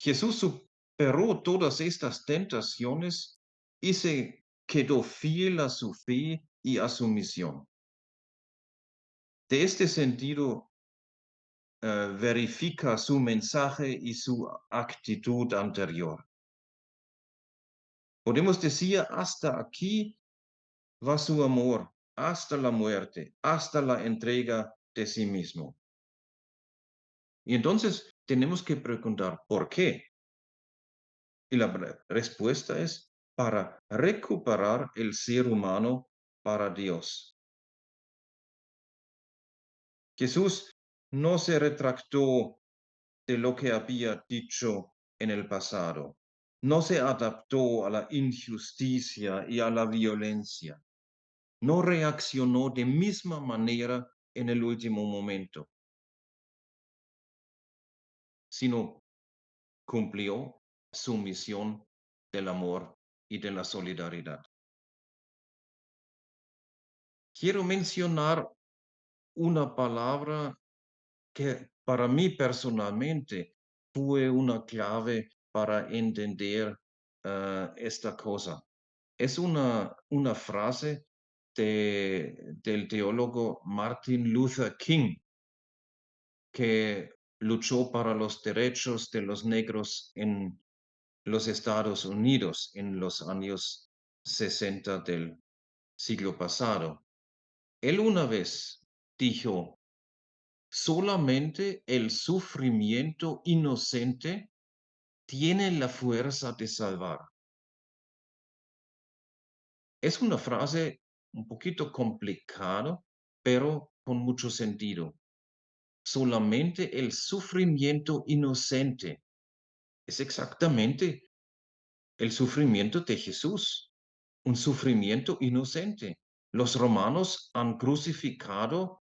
Jesús superó todas estas tentaciones y se quedó fiel a su fe y a su misión. De este sentido, verifica su mensaje y su actitud anterior. Podemos decir, hasta aquí va su amor, hasta la muerte, hasta la entrega de sí mismo. Y entonces tenemos que preguntar, ¿por qué? Y la respuesta es para recuperar el ser humano para Dios. Jesús no se retractó de lo que había dicho en el pasado. No se adaptó a la injusticia y a la violencia. No reaccionó de misma manera en el último momento, sino cumplió su misión del amor y de la solidaridad. Quiero mencionar una palabra que para mí personalmente fue una clave para entender esta cosa. Es una frase del teólogo Martin Luther King, que luchó para los derechos de los negros en los Estados Unidos en los años 60 del siglo pasado. Él una vez dijo: solamente el sufrimiento inocente tiene la fuerza de salvar. Es una frase un poquito complicada, pero con mucho sentido. Solamente el sufrimiento inocente es exactamente el sufrimiento de Jesús, un sufrimiento inocente. Los romanos han crucificado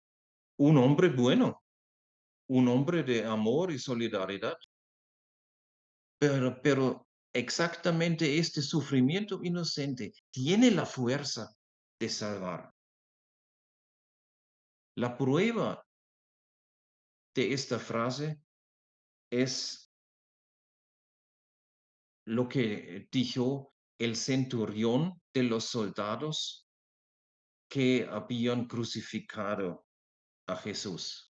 un hombre bueno, un hombre de amor y solidaridad. Pero exactamente este sufrimiento inocente tiene la fuerza de salvar. La prueba de esta frase es lo que dijo el centurión de los soldados que habían crucificado a Jesús.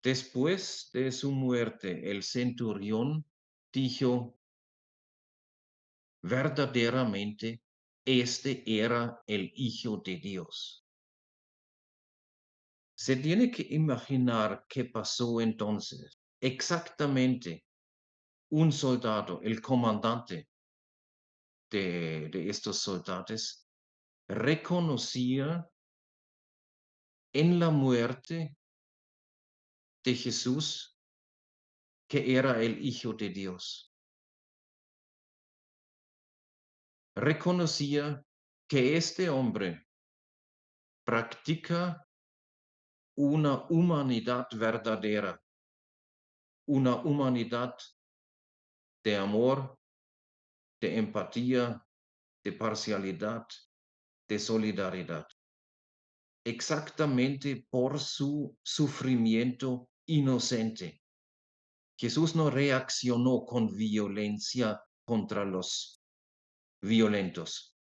Después de su muerte, el centurión dijo: verdaderamente, este era el Hijo de Dios. Se tiene que imaginar qué pasó entonces. Exactamente, un soldado, el comandante de estos soldados, reconocía en la muerte de Jesús que era el Hijo de Dios. Reconocía que este hombre practica una humanidad verdadera, una humanidad de amor, de empatía, de parcialidad, de solidaridad. Exactamente por su sufrimiento inocente. Jesús no reaccionó con violencia contra los violentos.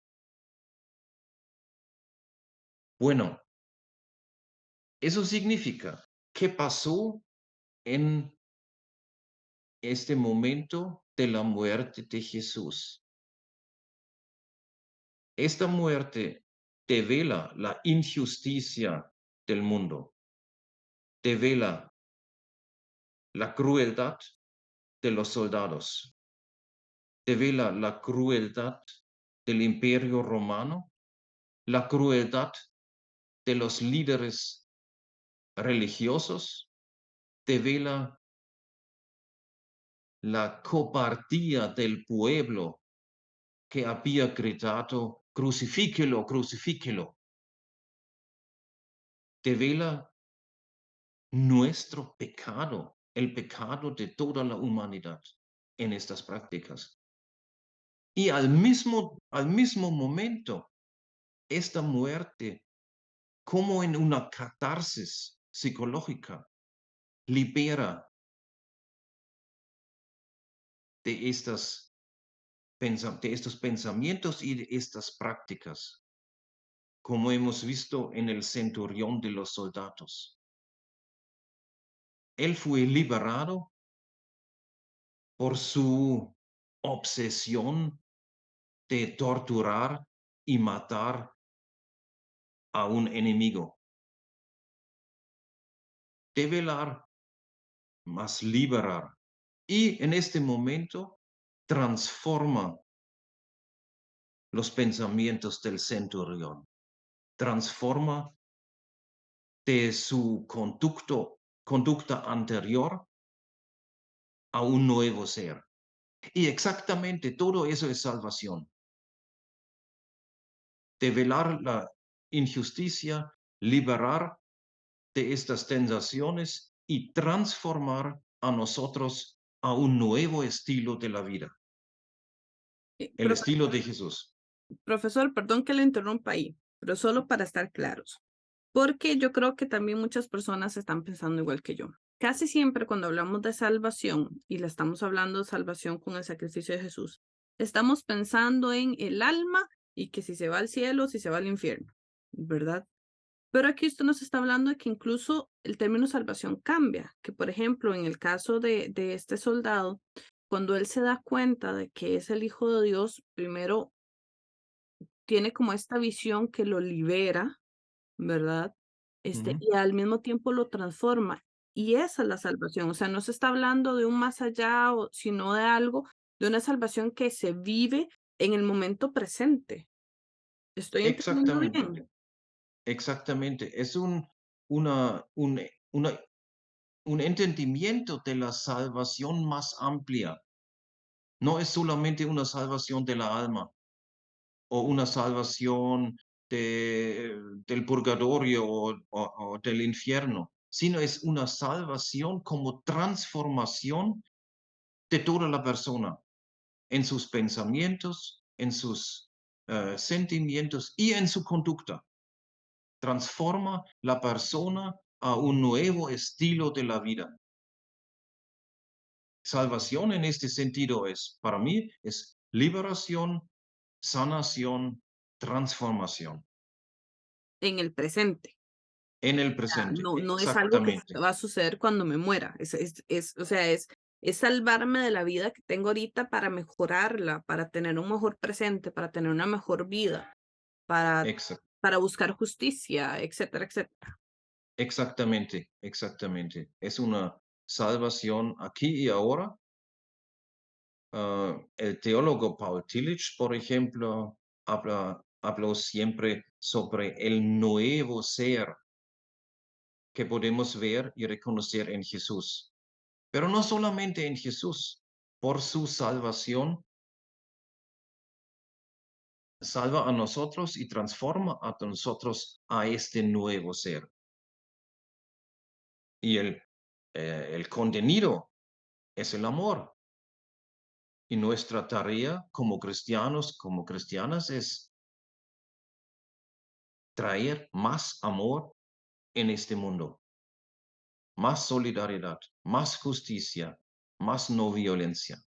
Bueno, eso significa que pasó en este momento de la muerte de Jesús. Esta muerte devela la injusticia del mundo, devela la crueldad de los soldados, devela la crueldad del Imperio Romano, la crueldad de los líderes religiosos, devela la cobardía del pueblo que había gritado: crucifíquelo, crucifíquelo. Devela nuestro pecado, el pecado de toda la humanidad en estas prácticas. Y al mismo momento, esta muerte, como en una catarsis psicológica, libera de estos pensamientos y de estas prácticas, como hemos visto en el centurión de los soldados. Él fue liberado por su obsesión de torturar y matar a un enemigo. Develar, más liberar. Y en este momento transforma los pensamientos del centurión. Transforma de su conducta anterior a un nuevo ser. Y exactamente todo eso es salvación. Develar la injusticia, liberar de estas tentaciones y transformar a nosotros a un nuevo estilo de la vida, el estilo de Jesús. Profesor, perdón que le interrumpa ahí, pero solo para estar claros, porque yo creo que también muchas personas están pensando igual que yo. Casi siempre cuando hablamos de salvación, y le estamos hablando de salvación con el sacrificio de Jesús, estamos pensando en el alma y que si se va al cielo, si se va al infierno, ¿verdad? Pero aquí usted nos está hablando de que incluso el término salvación cambia, que por ejemplo, en el caso de este soldado, cuando él se da cuenta de que es el Hijo de Dios, primero tiene como esta visión que lo libera, ¿verdad? Ujú. Y al mismo tiempo lo transforma. Y esa es la salvación. O sea, no se está hablando de un más allá, sino de algo, de una salvación que se vive en el momento presente. ¿Estoy entendiendo Exactamente, bien? exactamente. Es una, un, una- un entendimiento de la salvación más amplia. No es solamente una salvación de la alma o una salvación del purgatorio o del infierno, sino es una salvación como transformación de toda la persona en sus pensamientos, en sus sentimientos y en su conducta. Transforma la persona a un nuevo estilo de la vida. Salvación en este sentido es, para mí, es liberación, sanación, transformación En el presente. en el Sea, presente. no es algo que Exactamente, va a suceder cuando me muera. O sea, es salvarme de la vida que tengo ahorita para mejorarla, para tener un mejor presente, para tener una mejor vida, para exact- para buscar justicia, etcétera, etcétera. exactamente, exactamente. Es una salvación aquí y ahora. El teólogo Paul Tillich, por ejemplo, habló siempre sobre el nuevo ser que podemos ver y reconocer en Jesús. Pero no solamente en Jesús, por su salvación, salva a nosotros y transforma a nosotros a este nuevo ser. Y el contenido es el amor. Y nuestra tarea como cristianos, como cristianas, es traer más amor en este mundo, más solidaridad, más justicia, más no violencia.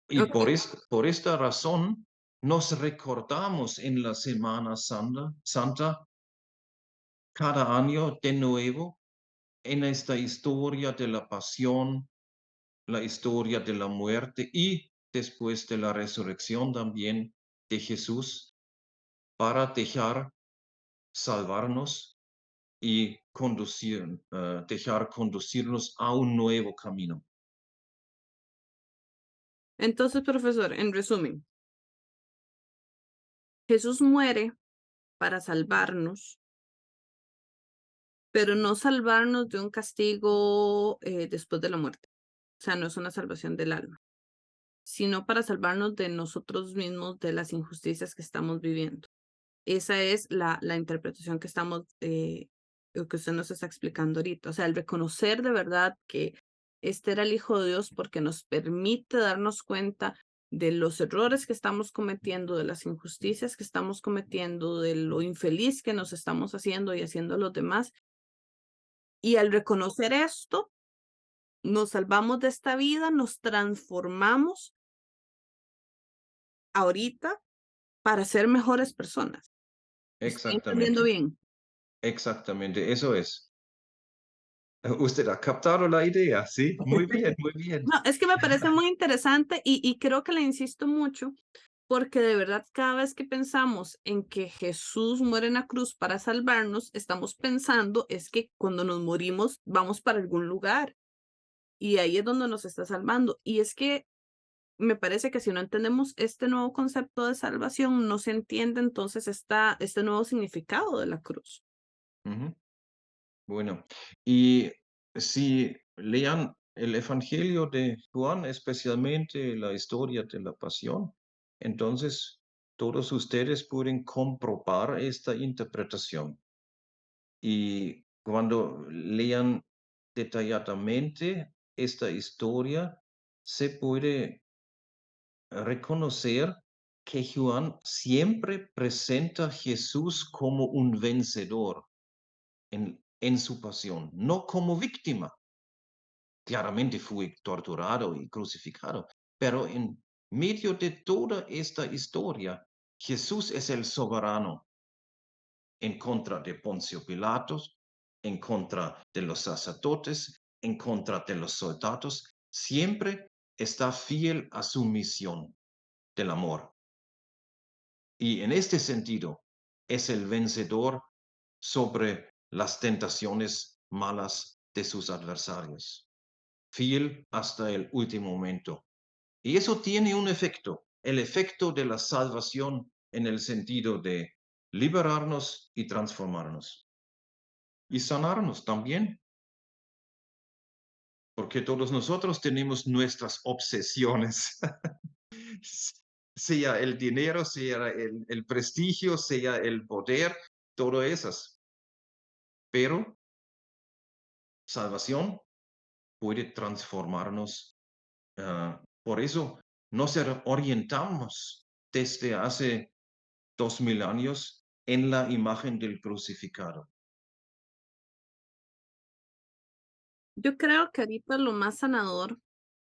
Y Okey. por esta razón nos recordamos en la Semana Santa cada año de nuevo en esta historia de la pasión, la historia de la muerte y después de la resurrección también de Jesús para dejar salvarnos y dejar conducirnos a un nuevo camino. Entonces, profesor, en resumen, Jesús muere para salvarnos, pero no salvarnos de un castigo, después de la muerte. O sea, no es una salvación del alma, sino para salvarnos de nosotros mismos, de las injusticias que estamos viviendo. Esa es la interpretación que estamos, o que usted nos está explicando ahorita. O sea, el reconocer de verdad que este era el Hijo de Dios porque nos permite darnos cuenta de los errores que estamos cometiendo, de las injusticias que estamos cometiendo, de lo infeliz que nos estamos haciendo y haciendo a los demás. Y al reconocer esto, nos salvamos de esta vida, nos transformamos ahorita para ser mejores personas. ¿Estoy entendiendo Exactamente, bien? exactamente, eso es. Usted ha captado la idea, ¿sí? Muy bien, muy bien. No, es que me parece muy interesante y creo que le insisto mucho, porque de verdad cada vez que pensamos en que Jesús muere en la cruz para salvarnos, estamos pensando es que cuando nos morimos vamos para algún lugar y ahí es donde nos está salvando. Y es que me parece que si no entendemos este nuevo concepto de salvación, no se entiende entonces este nuevo significado de la cruz. Ujú. Bueno, y si lean el Evangelio de Juan, especialmente la historia de la pasión, entonces todos ustedes pueden comprobar esta interpretación. Y cuando lean detalladamente esta historia, se puede reconocer que Juan siempre presenta a Jesús como un vencedor en su pasión, no como víctima. Claramente fue torturado y crucificado, pero Medio de toda esta historia, Jesús es el soberano en contra de Poncio Pilatos, en contra de los sacerdotes, en contra de los soldados. Siempre está fiel a su misión del amor. Y en este sentido, es el vencedor sobre las tentaciones malas de sus adversarios, fiel hasta el último momento. Y eso tiene un efecto, el efecto de la salvación en el sentido de liberarnos y transformarnos. Y sanarnos también, porque todos nosotros tenemos nuestras obsesiones, sea el dinero, sea el prestigio, sea el poder, todo esas. Pero salvación puede transformarnos. Por eso nos orientamos desde hace 2000 años en la imagen del crucificado. Yo creo que ahorita lo más sanador,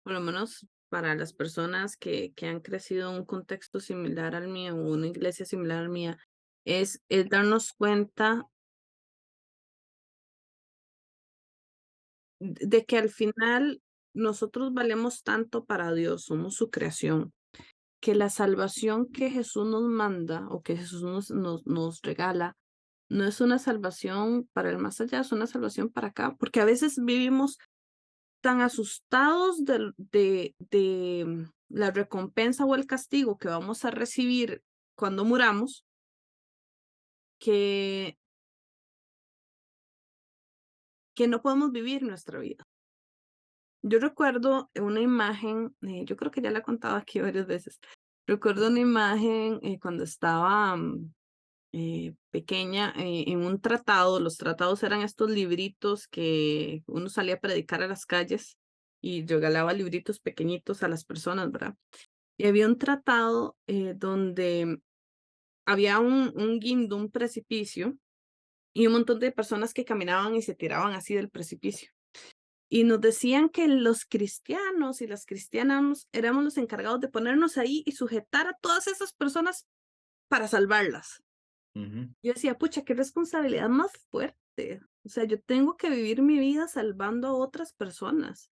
por lo menos para las personas que han crecido en un contexto similar al mío, o una iglesia similar al mía, es darnos cuenta de que al final nosotros valemos tanto para Dios, somos su creación, que la salvación que Jesús nos manda o que Jesús nos regala, no es una salvación para el más allá, es una salvación para acá, porque a veces vivimos tan asustados de la recompensa o el castigo que vamos a recibir cuando muramos, que, que no podemos vivir nuestra vida. Yo recuerdo una imagen, yo creo que ya la he contado aquí varias veces. Recuerdo una imagen cuando estaba pequeña en un tratado. Los tratados eran estos libritos que uno salía a predicar a las calles y regalaba libritos pequeñitos a las personas, ¿verdad? Y había un tratado donde había un guindo, un precipicio, y un montón de personas que caminaban y se tiraban así del precipicio. Y nos decían que los cristianos y las cristianas éramos los encargados de ponernos ahí y sujetar a todas esas personas para salvarlas. Ujú, Yo decía, pucha, qué responsabilidad más fuerte. O sea, yo tengo que vivir mi vida salvando a otras personas.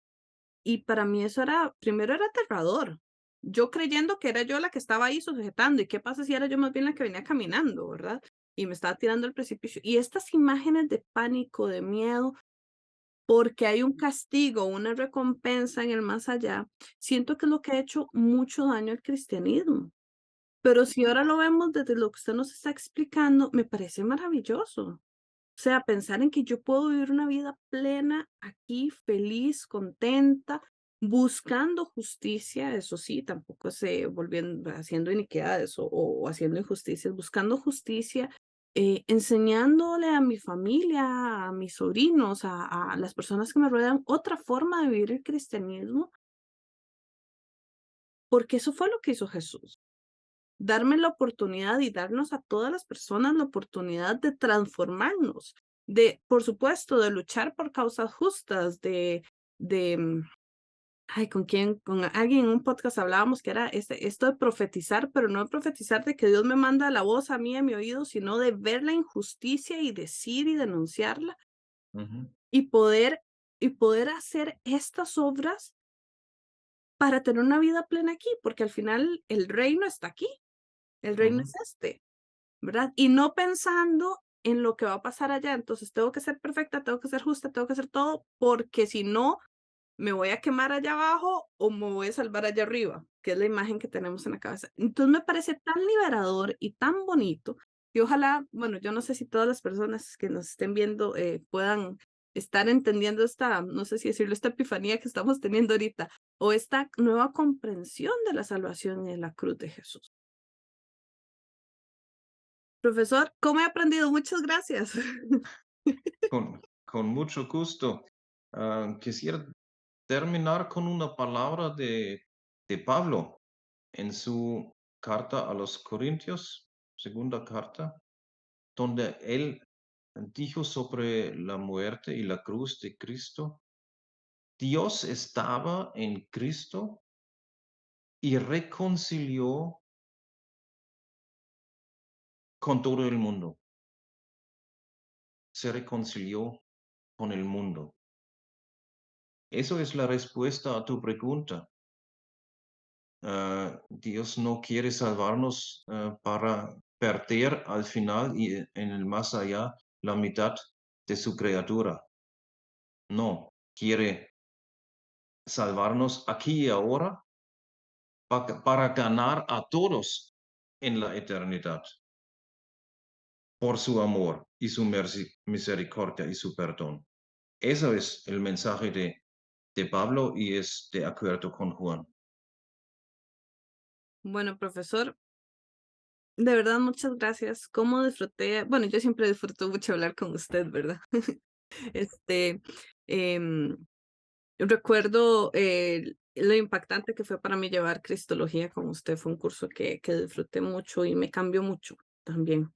Y para mí eso era, primero era aterrador. Yo creyendo que era yo la que estaba ahí sujetando. ¿Y qué pasa si era yo más bien la que venía caminando, verdad? Y me estaba tirando al precipicio. Y estas imágenes de pánico, de miedo, porque hay un castigo, una recompensa en el más allá, siento que es lo que ha hecho mucho daño al cristianismo. Pero si ahora lo vemos desde lo que usted nos está explicando, me parece maravilloso. O sea, pensar en que yo puedo vivir una vida plena aquí, feliz, contenta, buscando justicia, eso sí, tampoco se volviendo haciendo iniquidades o haciendo injusticias, buscando justicia, enseñándole a mi familia, a mis sobrinos, a las personas que me rodean, otra forma de vivir el cristianismo, porque eso fue lo que hizo Jesús. Darme la oportunidad y darnos a todas las personas la oportunidad de transformarnos, de, por supuesto, de luchar por causas justas, de, ay, con alguien en un podcast hablábamos que era esto de profetizar, pero no de profetizar de que Dios me manda la voz a mí, a mi oído, sino de ver la injusticia y decir y denunciarla ujú, y poder hacer estas obras para tener una vida plena aquí, porque al final el reino está aquí, el reino ujú, es este. ¿Verdad? Y no pensando en lo que va a pasar allá. Entonces, tengo que ser perfecta, tengo que ser justa, tengo que hacer todo, porque si no, me voy a quemar allá abajo o me voy a salvar allá arriba, que es la imagen que tenemos en la cabeza. Entonces, me parece tan liberador y tan bonito. Y ojalá, bueno, yo no sé si todas las personas que nos estén viendo puedan estar entendiendo esta, no sé si decirlo, esta epifanía que estamos teniendo ahorita, o esta nueva comprensión de la salvación en la cruz de Jesús. Profesor, ¿cómo he aprendido? Muchas gracias. con mucho gusto. Quisiera terminar con una palabra de Pablo en su carta a los Corintios, segunda carta, donde él dijo sobre la muerte y la cruz de Cristo. Dios estaba en Cristo y reconcilió con todo el mundo. Se reconcilió con el mundo. Eso es la respuesta a tu pregunta. Dios no quiere salvarnos para perder al final y en el más allá la mitad de su criatura. No, quiere salvarnos aquí y ahora para ganar a todos en la eternidad por su amor y su misericordia y su perdón. Eso es el mensaje de Pablo y es de acuerdo con Juan. Bueno, profesor, de verdad, muchas gracias. ¿Cómo disfruté? Bueno, yo siempre disfruto mucho hablar con usted, ¿verdad? Este, em, recuerdo lo impactante que fue para mí llevar Cristología con usted. Fue un curso que disfruté mucho y me cambió mucho también.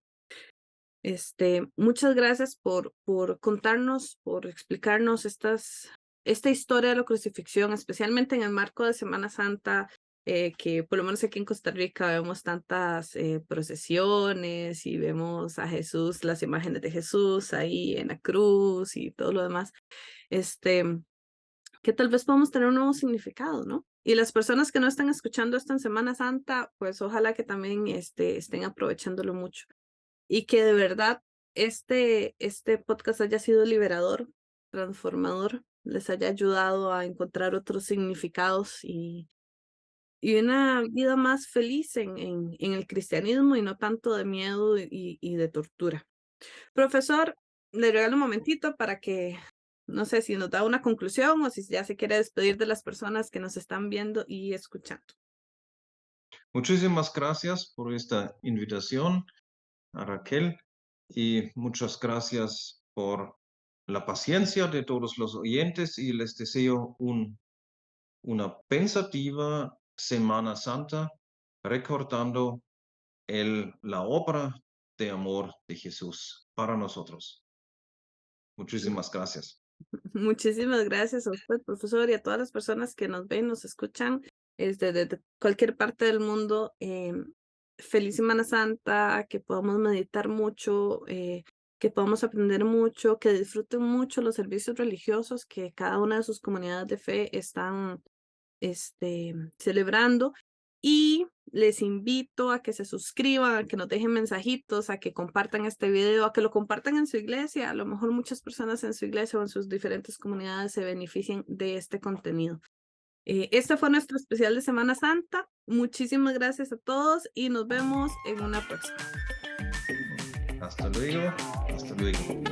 Muchas gracias por contarnos, por explicarnos esta historia de la crucifixión, especialmente en el marco de Semana Santa, que por lo menos aquí en Costa Rica vemos tantas procesiones y vemos a Jesús, las imágenes de Jesús ahí en la cruz y todo lo demás, este, que tal vez podamos tener un nuevo significado, ¿no? Y las personas que no están escuchando esto en Semana Santa, pues ojalá que también estén aprovechándolo mucho y que de verdad este podcast haya sido liberador, transformador, les haya ayudado a encontrar otros significados y una vida más feliz en el cristianismo y no tanto de miedo y de tortura. Profesor, le regalo un momentito para que, no sé si nos da una conclusión o si ya se quiere despedir de las personas que nos están viendo y escuchando. Muchísimas gracias por esta invitación a Raquel y muchas gracias por la paciencia de todos los oyentes y les deseo una pensativa Semana Santa recordando la obra de amor de Jesús para nosotros. Muchísimas gracias. Muchísimas gracias a usted, profesor, y a todas las personas que nos ven, nos escuchan desde cualquier parte del mundo. Feliz Semana Santa, que podamos meditar mucho, que podamos aprender mucho, que disfruten mucho los servicios religiosos que cada una de sus comunidades de fe están celebrando. Y les invito a que se suscriban, a que nos dejen mensajitos, a que compartan este video, a que lo compartan en su iglesia. A lo mejor muchas personas en su iglesia o en sus diferentes comunidades se beneficien de este contenido. Este fue nuestro especial de Semana Santa. Muchísimas gracias a todos y nos vemos en una próxima. Hasta luego. Hasta luego.